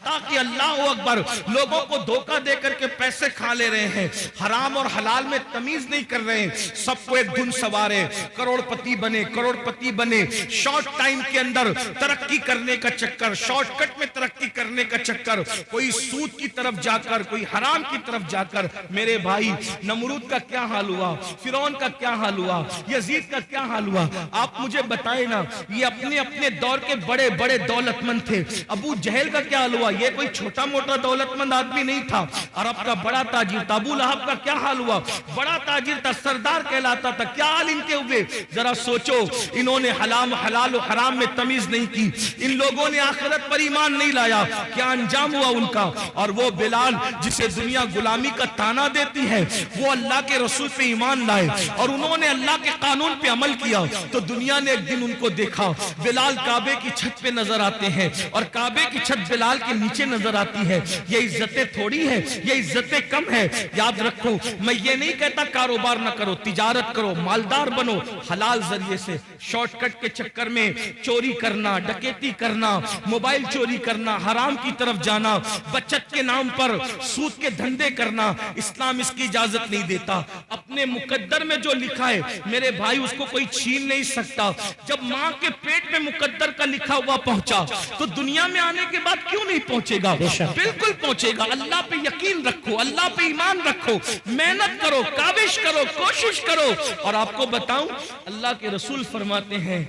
A: हत्ता कि अल्लाह अकबर लोगों को धोखा दे करके पैसे खा ले रहे हैं, हराम और हलाल में तमीज नहीं कर रहे हैं, सबको एक धुन सवारे, करोड़पति बने, शॉर्ट टाइम के अंदर तरक्की करने का चक्कर, शॉर्टकट में तरक्की करने का चक्कर, कोई सूद की तरफ जाकर, कोई हराम की तरफ जाकर। मेरे भाई, नमरूद का क्या हाल हुआ, फिरौन का क्या हाल हुआ, यजीद का क्या हाल हुआ, आप मुझे बताएं ना। ये अपने अपने दौर के बड़े बड़े दौलतमंद थे। अबू जहल का क्या हाल हुआ, ये कोई छोटा मोटा दौलतमंद आदमी नहीं था, अरब का बड़ा ताजिर था। अबू लहब का क्या हाल हुआ, बड़ा ताजिर था, सरदार कहलाता था, क्या हाल इनके हुए। जरा सोचो, इन्होंने हलाल और हराम में तमीज नहीं की, इन लोगों ने आखिरत पर ईमान नहीं लाया, क्या अंजाम हुआ उनका। और वो बिलाल जिसे दुनिया गुलामी का ताना देती है, वो अल्लाह के रसूल पे ईमान लाए और उन्होंने अल्लाह के कानून पे अमल किया, तो दुनिया ने एक दिन उनको देखा। बिलाल काबे की छत पे नजर आते हैं और काबे की छत बिलाल के नीचे नजर आती है। ये इज्जतें थोड़ी है, ये इज्जतें कम है। याद रखो, मैं ये नहीं कहता कारोबार ना करो, तिजारत करो, मालदार बनो, हलाल जरिए से। शॉर्टकट के चक्कर में चोरी करना, डकैती करना, मोबाइल चोरी करना, हराम की तरफ जाना, बचत के नाम पर सूद के धंधे करना, इस्लाम इसकी इजाजत नहीं देता। अपने मुकद्दर में जो लिखा है मेरे भाई, उसको कोई छीन नहीं सकता। जब माँ के पेट में मुकद्दर का लिखा हुआ पहुंचा, तो दुनिया में आने के बाद क्यों नहीं पहुंचेगा? बिल्कुल पहुंचेगा। अल्लाह पे यकीन रखो, अल्लाह पे ईमान रखो, मेहनत करो, काविश करो, कोशिश करो। और आपको बताऊं, अल्लाह के रसूल फरमाते हैं,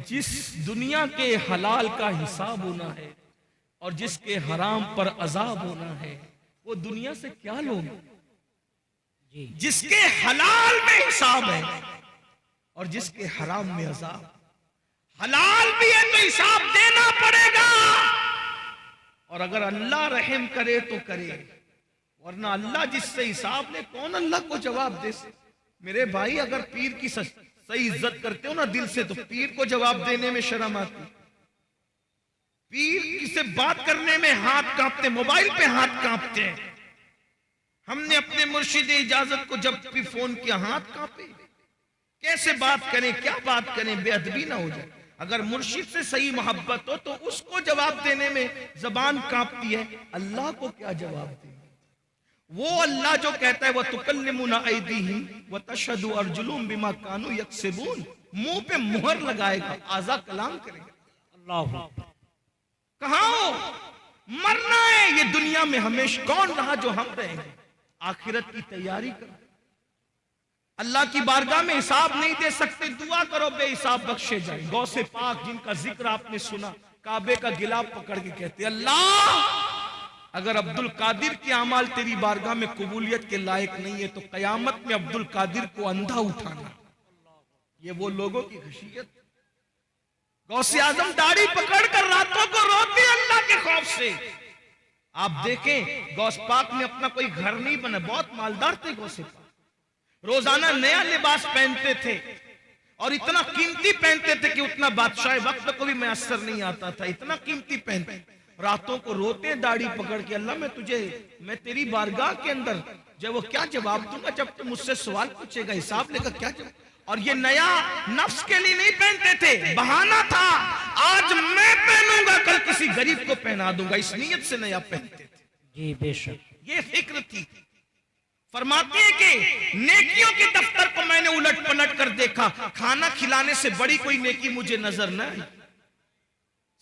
A: जिस दुनिया के हलाल का हिसाब होना है और जिसके हराम पर अजाब होना है, वो दुनिया से क्या लोग। जिसके हलाल में हिसाब है और जिसके हराम में अजाब। हलाल भी है तो हिसाब देना पड़ेगा, और अगर अल्लाह रहम करे तो करे, वरना अल्लाह जिससे हिसाब ले, कौन अल्लाह को जवाब दे। मेरे भाई, अगर पीर की सही इज्जत करते हो ना दिल से, तो पीर को जवाब देने में शर्म आती। पीर से बात करने में हाथ कांपते, मोबाइल पे हाथ कांपते हैं। हमने अपने मुर्शिद इजाजत को जब भी फोन किया, हाथ कांपे। कैसे बात करें, क्या बात करें, बेअदबी ना हो जाए। अगर मुर्शिद से सही मोहब्बत हो तो उसको जवाब देने में जबान कांपती है, अल्लाह को क्या जवाब दें। वो अल्लाह जो कहता है, वह तुकल्लिमुना ऐदीहिम व तशहदु अर्जुलुहुम बिमा कानू यक्सिबून, मुंह पे मुहर लगाएगा, आजा कलाम करेगा। अल्लाह कहां हो, मरना है ये दुनिया में हमेशा, कौन रहा जो हम रहेंगे। आखिरत की तैयारी करो, अल्लाह की बारगाह में हिसाब नहीं दे सकते, दुआ करो बेहिसाब बख्शे जाए। गौसे पाक जिनका जिक्र आपने सुना, काबे का गिलाफ पकड़ के कहते, अल्लाह अगर अब्दुल कादिर के अमाल तेरी बारगाह में कबूलियत के लायक नहीं है, तो कयामत में अब्दुल कादिर को अंधा उठाना। ये वो लोगों की खशियत। गौसे आजम दाढ़ी पकड़कर रातों को रोते अल्लाह के खौफ से। आप देखें, गौस पाक ने अपना कोई घर नहीं बना, बहुत मालदार थे गौसे पाक, रोजाना नया लिबास पहनते थे और इतना कीमती पहनते थे कि उतना बादशाह वक्त को भी मैसर नहीं आता था, इतना कीमती पहनते। रातों को रोते दाढ़ी पकड़ के, अल्लाह मैं तेरी बारगाह के अंदर जब वो क्या जवाब दूंगा, जब तुम मुझसे सवाल पूछेगा, हिसाब लेगा, क्या जवाब। और ये नया नफ्स के लिए नहीं पहनते थे, बहाना था, आज मैं पहनूंगा, कल किसी गरीब को पहना दूंगा, इस नीयत से नया पहनते थे। जी बेशक, ये फिक्र थी। फरमाते हैं कि नेकियों के दफ्तर को मैंने उलट पलट कर देखा, खाना खिलाने से बड़ी कोई नेकी मुझे नजर न आई।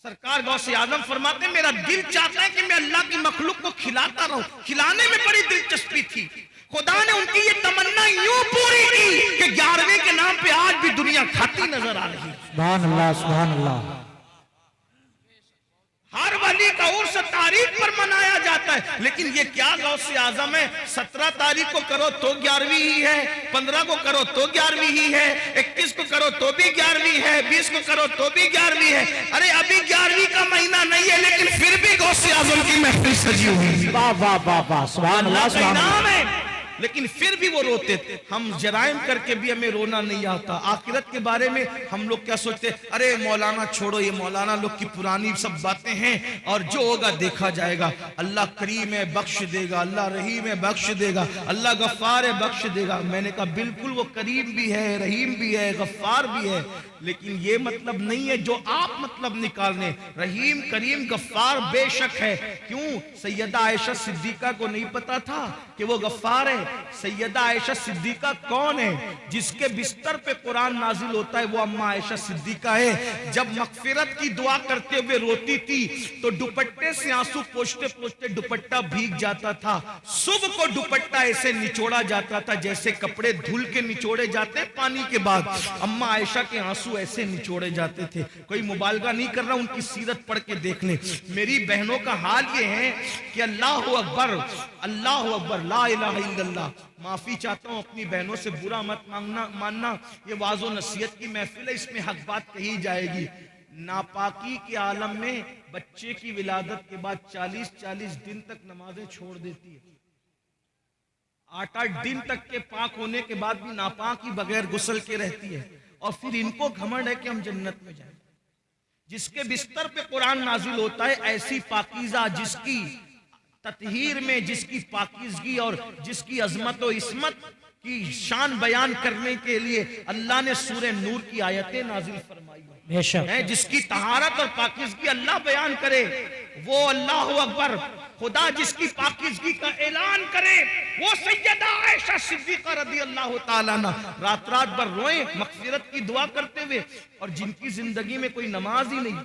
A: सरकार गौसे आजम फरमाते, मेरा दिल चाहता है कि मैं अल्लाह की मखलूक को खिलाता रहूं, खिलाने में बड़ी दिलचस्पी थी। खुदा ने उनकी ये तमन्ना यूं पूरी की कि 11वीं के नाम पे आज भी दुनिया खाती नजर आ रही है।
B: सुभान अल्लाह, सुभान अल्लाह।
A: हर वली का उर्स तारीख पर मनाया जाता है, लेकिन ये क्या गौसे आजम है, 17 तारीख को करो तो 11वीं ही है, 15 को करो तो 11वीं ही है, 21 को करो तो भी 11वीं है, 20 को करो तो भी 11वीं है। अरे अभी 11वीं का महीना नहीं है, लेकिन फिर भी गौसे आजम की महफिल सजी हुई है।
B: वाह वाह वाह वाह, सुभान अल्लाह, सुभान अल्लाह।
A: है लेकिन फिर भी वो रोते थे। हम जराइम करके भी हमें रोना नहीं आता। आखिरत के बारे में हम लोग क्या सोचते, अरे मौलाना छोड़ो, ये मौलाना लोग की पुरानी सब बातें हैं और जो होगा देखा जाएगा। अल्लाह करीम है, बख्श देगा, अल्लाह रहीम है, बख्श देगा, अल्लाह गफ्फार है, बख्श देगा। मैंने कहा बिल्कुल वो करीम भी है, रहीम भी है, गफ्फार भी है, लेकिन ये मतलब नहीं है जो आप मतलब निकालने। रहीम, करीम, गफ्फार बेशक है। क्यों? सैयदा आयशा सिद्दीका को नहीं पता था कि वो गफ्फार है? सैयदा आयशा सिद्दीका कौन है? जिसके बिस्तर पे कुरान नाजिल होता है वो अम्मा आयशा सिद्दीका है। जब मगफिरत की दुआ करते हुए रोती थी तो दुपट्टे से आंसू पोंछते पोंछते दुपट्टा भीग जाता था। सुबह को दुपट्टा ऐसे निचोड़ा जाता था जैसे कपड़े धुल के निचोड़े जाते पानी के बाद। अम्मा आयशा के आंसू ऐसे निचोड़े जाते थे। कोई मुबालगा नहीं कर रहा, उनकी सीरत पढ़ के देख ले। मेरी बहनों का हाल ये है कि अल्लाह अकबर, अल्लाह अकबर, ला इलाहा इल्लल्लाह। माफी चाहता हूं, अपनी बहनों से बुरा मत मानना। ये वाज़ो नसीहत की महफिल है, इसमें हक बात कही जाएगी। नापाकी के आलम में बच्चे की विलादत के बाद 40-40 दिन तक नमाजें छोड़ देती है। 8-8 दिन तक के पाक होने के बाद भी नापाकी बगैर गुस्ल के रहती है। और फिर इनको घमंड है कि हम जन्नत में जाएं। जिसके बिस्तर पे कुरान नाजिल होता है, ऐसी पाकीज़ा जिसकी ततहीर में, जिसकी पाकीज़गी और जिसकी अजमत और इस्मत की शान बयान करने के लिए अल्लाह ने सूरह नूर की आयतें नाजिल फरमाई है। जिसकी तहारत और पाकीज़गी अल्लाह बयान करे, वो अल्लाह अकबर। खुदा जिसकी पाकीज़गी का ऐलान करे वो सैयदा आयशा सिद्दीका रज़ी अल्लाह ताला अन्हा रात रात भर रोए मग़फ़िरत की दुआ करते हुए। और जिनकी जिंदगी में कोई नमाज ही नहीं,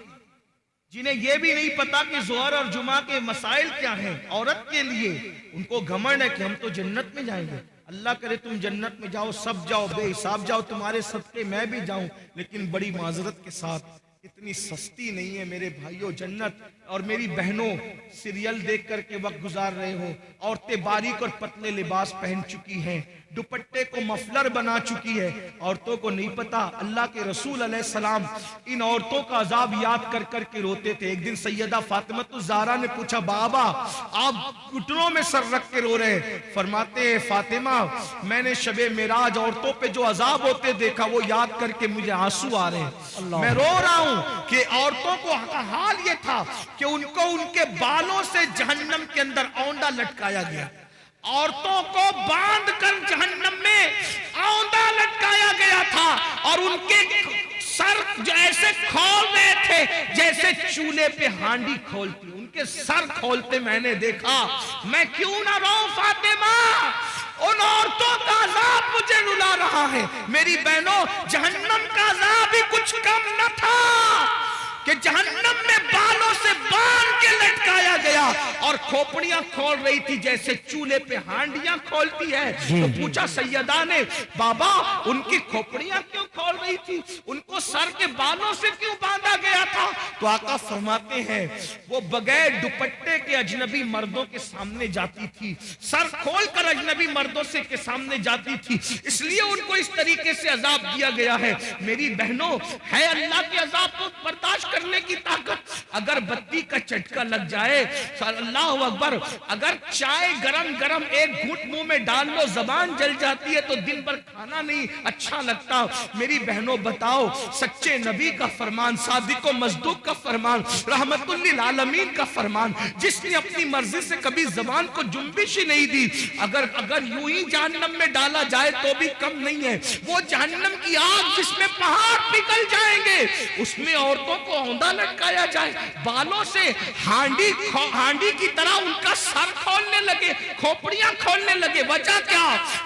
A: जिन्हें यह भी नहीं पता कि ज़ोहर और जुमा के मसाइल क्या हैं औरत के लिए, उनको घमंड है कि हम तो जन्नत में जाएंगे। अल्लाह करे तुम जन्नत में जाओ, सब जाओ, बेहिसाब जाओ, तुम्हारे सदके मैं भी जाऊं। लेकिन बड़ी माजरत के साथ इतनी सस्ती नहीं है मेरे भाइयों जन्नत। और मेरी बहनों, सीरियल देख करके वक्त गुजार रहे हो, औरतें बारीक और पतले लिबास पहन चुकी हैं, दुपट्टे को मफलर बना चुकी है। औरतों को नहीं पता अल्लाह के रसूल अलैहिस्सलाम इन औरतों का अजाब याद कर कर के रोते थे। एक दिन सैयदा फातिमा ज़हरा ने पूछा, बाबा आप घुटनों में सर रख के रो रहे? फरमाते हैं, फातिमा मैंने शबे मेराज औरतों पे जो अजाब होते देखा वो याद करके मुझे आंसू आ रहे हैं। मैं रो रहा हूं कि औरतों को हाल ये था कि उनको उनके बालों से जहन्नम के अंदर औंधा लटकाया गया। औरतों को बांध कर जहन्नम में औंधा लटकाया गया था और उनके सर जो ऐसे खोल रहे थे जैसे चूल्हे पे हांडी खोलती, उनके सर खोलते मैंने देखा। मैं क्यों ना रो फातिमा, उन औरतों का अजाब मुझे रुला रहा है। मेरी बहनों, जहन्नम का अजाब भी कुछ कम न था कि जहन्नम में बालों से बांध के लटकाया गया और खोपड़ियां खोल रही थी जैसे चूल्हे पे हांडियां खोलती है। तो पूछा सैयदा ने, बाबा उनकी खोपड़ियां क्यों खोल रही थी, उनको सर के बालों से क्यों बांधा गया था? तो आका फरमाते हैं वो बगैर दुपट्टे के अजनबी मर्दों के सामने जाती थी, सर खोल कर अजनबी मर्दों से के सामने जाती थी, इसलिए उनको इस तरीके से अजाब दिया गया है। मेरी बहनों, है अल्लाह के अजाब को बर्दाश्त करने की ताकत। अगर बत्ती का झटका लग जाए, अल्लाह अकबर, अगर चाय गरम गरम एक घूंट मुंह में डाल लो जबान जल जाती है तो दिन भर खाना नहीं अच्छा लगता। मेरी बहनों बताओ, सच्चे नबी का फरमान, सादिको मजदूक का फरमान, रहमतुल लिल आलमीन का फरमान, जिसने अपनी मर्जी से कभी जबान को जुम्बिश ही नहीं दी, अगर यूं ही जहन्नम में डाला जाए तो भी कम नहीं है। वो जहन्नम की आग जिसमें पहाड़ पिघल जाएंगे, उसमें औरतों को औंधा लटकाया जाए, बालों से हांडी की तरह उनका सर खोलने लगे, खोपड़ियां खोलने लगे। वजह क्या?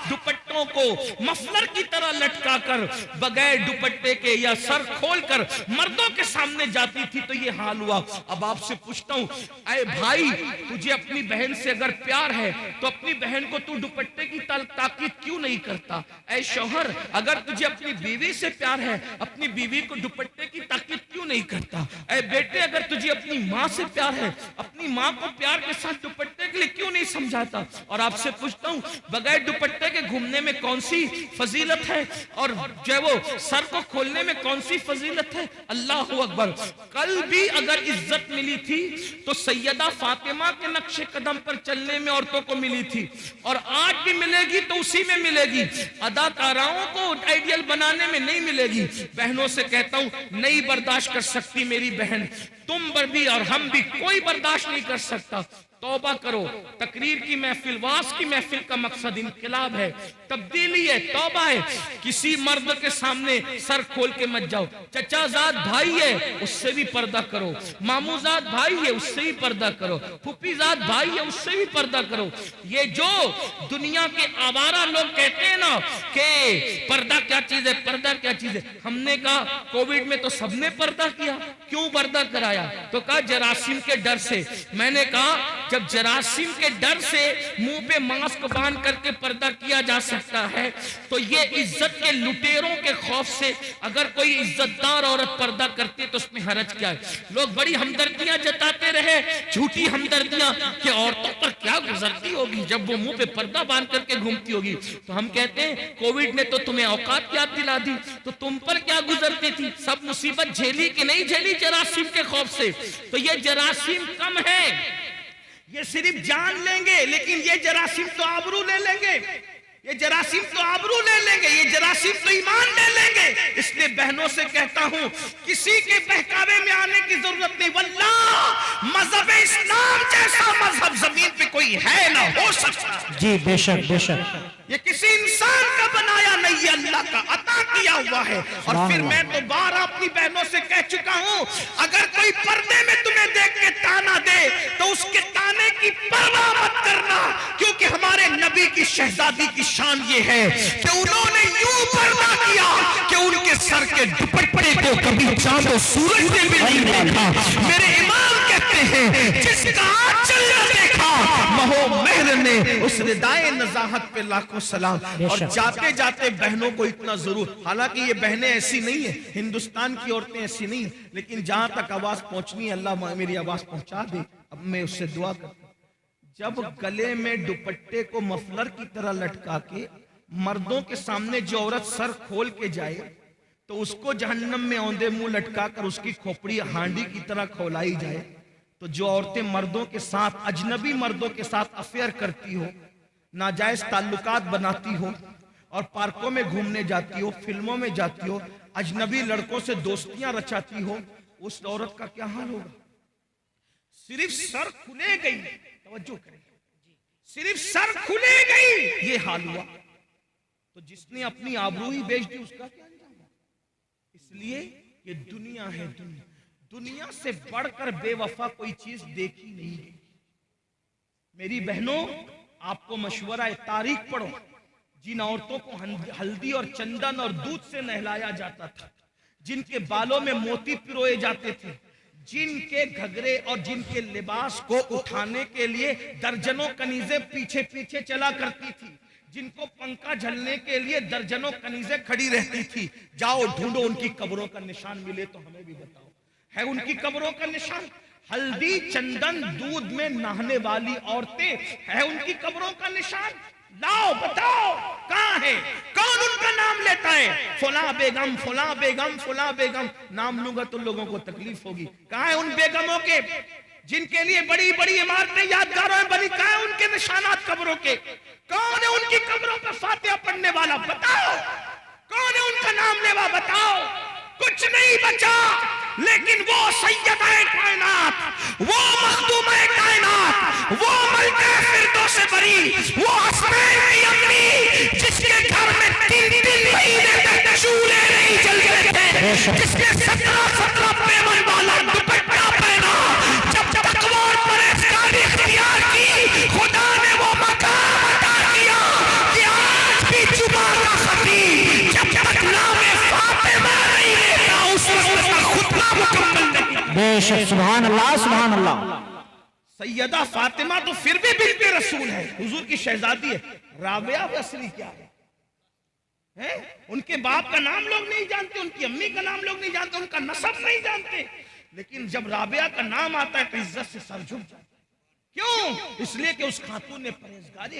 A: दुपट्टों को मफलर की तरह लटका कर बगैर दुपट्टे के या सर खोलकर मर्दों के सामने जाती थी तो ये हाल हुआ। अब आपसे पूछता हूं, अरे भाई, तुझे अपनी बहन से अगर प्यार है तो अपनी बहन को तू दुपट्टे की ताकीद क्यों नहीं करता? ऐ शौहर, अगर तुझे अपनी बीवी से प्यार है, अपनी बीवी को दुपट्टे की ताकीद क्यों नहीं करता? ऐ बेटे, अगर तुझे अपनी माँ से प्यार है, अपनी अपनी माँ को प्यार के साथ दुपट्टे के लिए क्यों नहीं समझाता? और आपसे पूछता हूँ, बगैर दुपट्टे के घूमने में कौन सी फजीलत है, और जो है वो सर को खोलने में कौन सी फजीलत है? अल्लाह अकबर। कल भी अगर इज्जत मिली थी तो सैयदा फातिमा के नक्शे कदम पर चलने में औरतों को मिली थी, और आज भी मिलेगी तो उसी में मिलेगी। अदाकाराओं को आइडियल बनाने में नहीं मिलेगी। बहनों से कहता हूं, नहीं बर्दाश्त कर सकती मेरी बहन, तुम पर भी और हम भी, कोई बर्दाश्त नहीं कर सकता। तौबा करो। तकरीर की महफिल, वास की महफिल का मकसद इनकलाब है, तब्दीली है, तौबा है। किसी मर्द के सामने सर खोल के मत जाओ। चचाजाद भाई है, उससे भी पर्दा करो। मामूजाद भाई है, उससे भी पर्दा करो। फूफीजाद भाई है, उससे भी पर्दा करो। ये जो दुनिया के आवारा लोग कहते हैं ना कि पर्दा क्या चीज है, पर्दा क्या चीज है, हमने कहा कोविड में तो सबने पर्दा किया, क्यों पर्दा कराया? तो कहा जरासीम के डर से। मैंने कहा जब जरासीम के डर से मुंह पे मास्क बांध करके पर्दा किया जा सकता है, तो ये इज्जत के लुटेरों के खौफ से अगर कोई इज्जतदार औरत पर्दा करती है तो उसमें हरज क्या है? लोग बड़ी हमदर्दियां जताते रहे, झूठी हमदर्दियां, कि औरतों पर क्या गुजरती होगी जब वो मुंह पे पर्दा बांध करके घूमती होगी। तो हम कहते हैं कोविड ने तो तुम्हें औकात याद दिला दी, तो तुम पर क्या गुजरती थी? सब मुसीबत झेली कि नहीं झेली जरासीम के खौफ से? तो ये जरासीम कम है, ये सिर्फ जान लेंगे, लेकिन ये जरासीम तो आबरू ले लेंगे, ये जरासीम तो आबरू ले लेंगे, ये जरासीम तो ईमान ले लेंगे। इसलिए बहनों से कहता हूं, किसी के बहकावे में आने की जरूरत नहीं। वल्लाह मजहब इस्लाम जैसा मजहब जमीन पे कोई है ना हो सकता।
B: जी बेशक बेशक।
A: ये किसी इंसान का बनाया नहीं, ये अल्लाह का अता किया हुआ है। और फिर मैं तो बार अपनी बहनों से कह चुका हूं, अगर कोई पर्दे में तुम्हें देख के ताना दे तो उसके ताने की परवाह मत करना, क्योंकि हमारे नबी की शहजादी की शान ये है कि उन्होंने यूं पर्दा किया कि उनके सर के दुपट्टे को कभी चांद और सूरज ने भी नहीं देखा। मेरे इमाम कहते हैं, जिसका आंचल न देखा महो मेहर ने, उस रिदाए नजाहत पे लाखों सलाम। और जाते जाते बहनों को इतना जरूर, हालांकि ये बहनें ऐसी नहीं है, हिंदुस्तान की औरतें ऐसी नहीं, लेकिन जहां तक आवाज पहुंचनी है अल्लाह मेरी आवाज पहुंचा दे। अब मैं उससे दुआ करता हूं, जब गले में दुपट्टे को मफलर की तरह लटका के मर्दों के सामने जो औरत सर खोल के जाए तो उसको जहन्नम में औंधे मुंह लटका कर उसकी खोपड़ी हांडी की तरह खोलाई जाए, तो जो औरतें मर्दों के साथ, अजनबी मर्दों के साथ अफेयर करती हो, नाजायज ताल्लुकात बनाती हो, और पार्कों में घूमने जाती हो, फिल्मों में जाती हो, अजनबी लड़कों से दोस्तियां रचाती हो, उस औरत का क्या हाल होगा? सिर्फ सर खुले गई, तवज्जो करें, सिर्फ सर खुले गई ये हाल हुआ, तो जिसने अपनी आबरू ही बेच दी उसका क्या अंजाम होगा? इसलिए ये दुनिया है, दुनिया से बढ़कर बेवफा कोई चीज देखी नहीं है। मेरी बहनों, आपको मशवरा है, तारीख पढ़ो, जिन औरतों को हल्दी और चंदन और दूध से नहलाया जाता था, जिनके बालों में मोती पिरोए जाते थे, जिनके घघरे और जिनके लिबास को उठाने के लिए दर्जनों कनीजें पीछे पीछे चला करती थी, जिनको पंखा झलने के लिए दर्जनों कनीजें खड़ी रहती थी, जाओ ढूंढो उनकी कब्रों का निशान मिले तो हमें भी बताओ, है उनकी कब्रों का निशान? हल्दी चंदन दूध में नहाने वाली औरतें, है उनकी कब्रों का निशान? लाओ बताओ कहां है? कौन उनका नाम लेता है? फुला बेगम, फुला बेगम, फुला बेगम। नाम लूंगा तो लोगों को तकलीफ होगी। कहां है उन बेगमों के जिनके लिए बड़ी बड़ी इमारतें यादगारों में बनी? कहां है उनके निशानात कब्रों के? कौन है उनकी कब्रों पर फातिहा पढ़ने वाला? बताओ कौन है उनका नाम लेवा? बताओ। कुछ नहीं बचा, लेकिन वो सैयदाए कायनात, वो मखदूमाए कायनात, वो मलके फिरदौस से बरी, वो अस्माए की अम्मी, जिसके घर में 3 महीने तक चूल्हे नहीं जलते थे, जिसके 17 पेमन वाला दुपट्टा पहना, जब तकवा और परहेजगारी इख्तियार की, खुदा ने वो मकाम अता किया कि आज भी जुमा का खतीब जब तक नाम फातिमा नहीं लेता उस वक्त का खुतबा मुकम्मल नहीं।
B: बेशक, सुभान अल्लाह, सुभान अल्लाह।
A: सैयदा फातिमा तो फिर भी बिल्कुल रसूल है, हुजूर की शहजादी है। राबिया असली क्या है? उनके बाप का नाम लोग नहीं जानते, उनकी अम्मी का नाम लोग नहीं जानते, उनका नसब नहीं जानते, लेकिन जब राबिया का नाम आता है तो इज्जत से सर झुक जाता है। क्यों? इसलिए कि उस खातून ने परहेजगारी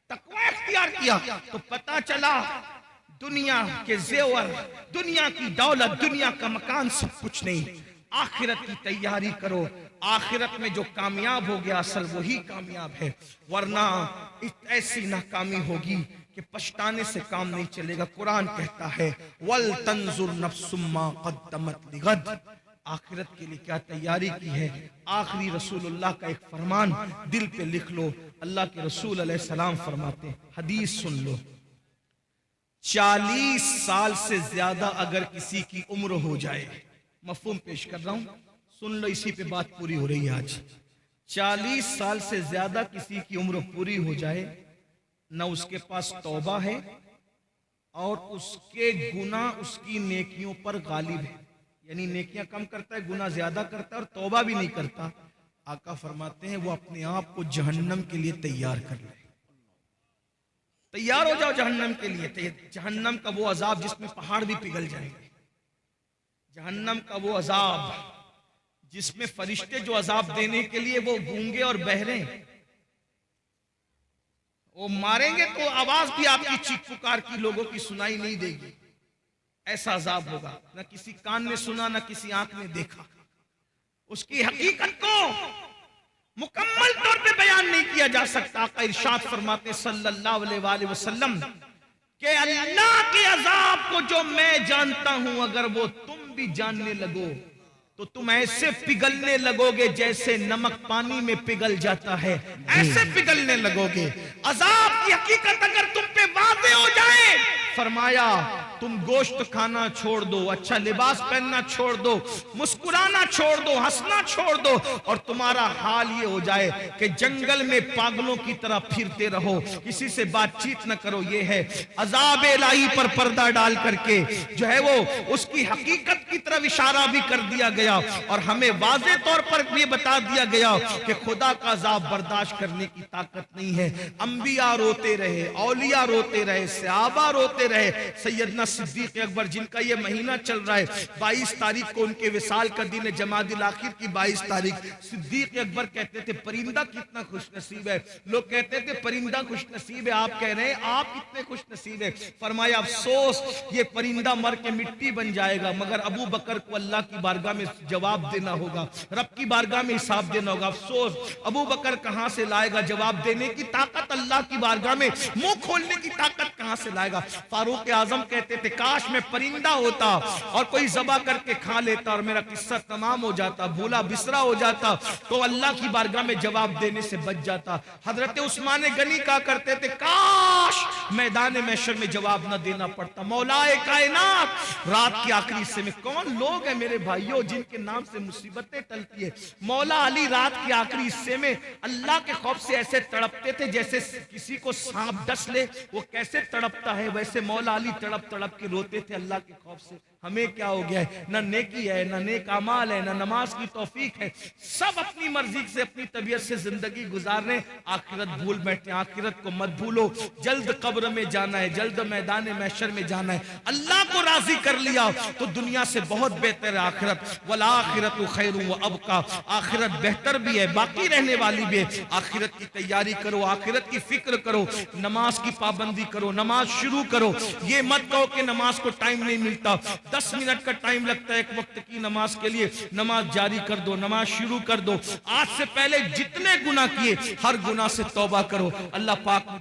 A: तकवा इख्तियार किया। तो पता चला दुनिया के जेवर, दुनिया की दौलत, दुनिया का मकान सब कुछ नहीं, आखिरत की तैयारी करो। आखिरत में जो कामयाब हो गया असल वही कामयाब है, वरना ऐसी नाकामी होगी कि पछताने से काम नहीं चलेगा। कुरान कहता है वल तंजुर नफ्सुम मा क़द्दमत लिगद, आखिरत के लिए क्या तैयारी की है। आखिरी रसूलुल्लाह का एक फरमान दिल पे लिख लो। अल्लाह के रसूल अलैहिस्सलाम फरमाते हैं, हदीस सुन लो, 40 साल से ज्यादा अगर किसी की उम्र हो जाए, मफहूम पेश कर रहा हूं, सुन लो, इसी पे बात पूरी हो रही है आज। 40 साल से ज्यादा किसी की उम्र पूरी हो जाए, न उसके पास तौबा है और उसके गुनाह उसकी नेकियों पर गालिब है, यानी नेकियां कम करता है, गुनाह ज्यादा करता है और तौबा भी नहीं करता। आका फरमाते हैं वो अपने आप को जहन्नम के लिए तैयार कर ले। तैयार हो जाओ जहन्नम के लिए। जहन्नम का वो अजाब जिसमें पहाड़ भी पिघल जाएंगे, जहन्नम का वो अजाब जिसमें फरिश्ते जो अजाब देने के लिए वो गूंगे और बहरे, वो मारेंगे तो आवाज भी आपकी चीख पुकार की लोगों की सुनाई नहीं देगी। ऐसा अजाब होगा, न किसी कान ने सुना, न किसी आंख ने देखा। उसकी हकीकत को मुकम्मल तौर पे बयान नहीं किया जा सकता। आका इरशाद फरमाते सल्लल्लाहु अलैहि वसल्लम के अल्लाह के अजाब को जो मैं जानता हूं, अगर वो तुम भी जानने लगो तो तुम ऐसे पिघलने लगोगे जैसे नमक पानी में पिघल जाता है, ऐसे पिघलने लगोगे। अजाब की हकीकत अगर तुम पे वाज़ेह हो जाए, फरमाया तुम गोश्त खाना छोड़ दो, अच्छा लिबास पहनना छोड़ दो, मुस्कुराना छोड़ दो, हंसना छोड़ दो, और तुम्हारा हाल ये हो जाए कि जंगल में पागलों की तरह फिरते रहो, किसी से बातचीत न करो। ये है अजाब इलाही पर पर्दा डाल करके जो है वो उसकी हकीकत की तरफ इशारा भी कर दिया गया और हमें वाज़े तौर पर ये बता दिया गया कि खुदा का अजाब बर्दाश्त करने की ताकत नहीं है। अंबिया रोते रहे, औलिया रोते रहे, सहाबा रोते रहे, सैयदना सिद्दीक अकबर जिनका ये महीना चल रहा है, 22 तारीख को उनके विसाल का दिन है, जमादिल आखिर की 22 तारीख। सिद्दीक अकबर कहते थे परिंदा कितना खुशनसीब है, लोग कहते थे परिंदा खुशनसीब है, आप कह रहे हैं आप कितने खुशनसीब है। फरमाया अफसोस ये परिंदा मर के मिट्टी बन जाएगा, मगर अबू बकर को अल्लाह की बारगाह में जवाब देना होगा, रब की बारगाह में हिसाब देना होगा। अफसोस अबू बकर कहां से लाएगा जवाब देने की ताकत, अल्लाह की बारगाह में मुंह खोलने की ताकत कहां से लाएगा। फारूक आजम कहते थे काश मैं परिंदा होता और कोई ज़बा करके खा लेता और मेरा किस्सा तमाम हो जाता, भूला बिसरा हो जाता, तो अल्लाह की बारगाह में जवाब देने से बच जाता। हजरत उस्मान गनी कहा करते थे काश मैदान महशर में जवाब न देना पड़ता। मौलाए कायनात रात के आखिरी हिस्से में कौन लोग हैं मेरे भाइयों जिनके नाम से मुसीबतें टलती है। मौला अली रात के आखिरी हिस्से में अल्लाह के खौफ से ऐसे तड़पते थे जैसे किसी को सांप डस ले, वो कैसे तड़पता है वैसे मौला अली तड़प तड़प के रोते थे अल्लाह के खौफ से। हमें क्या हो गया है, न नेकी है, न नेक अमाल है, न नमाज की तौफीक है, सब अपनी मर्जी से अपनी तबीयत से जिंदगी गुजार रहे, आखिरत भूल बैठे। आखिरत को मत भूलो, जल्द कब्र में जाना है, जल्द मैदान महशर में जाना है। अल्लाह को राजी कर लिया तो दुनिया से बहुत बेहतर है आखिरत। वल आखिरतु खैरुन व अबका, आखिरत बेहतर भी है, बाकी रहने वाली भी है। आखिरत की तैयारी करो, आखिरत की फिक्र करो, नमाज की पाबंदी करो, नमाज शुरू करो। ये मत कहो कि नमाज को टाइम नहीं मिलता, 10 मिनट का टाइम लगता है एक वक्त की नमाज के लिए, नमाज जारी कर दो, नमाज शुरू कर दो। आज से पहले जितने गुनाह किए हर गुनाह से तौबा करो। अल्लाह पाक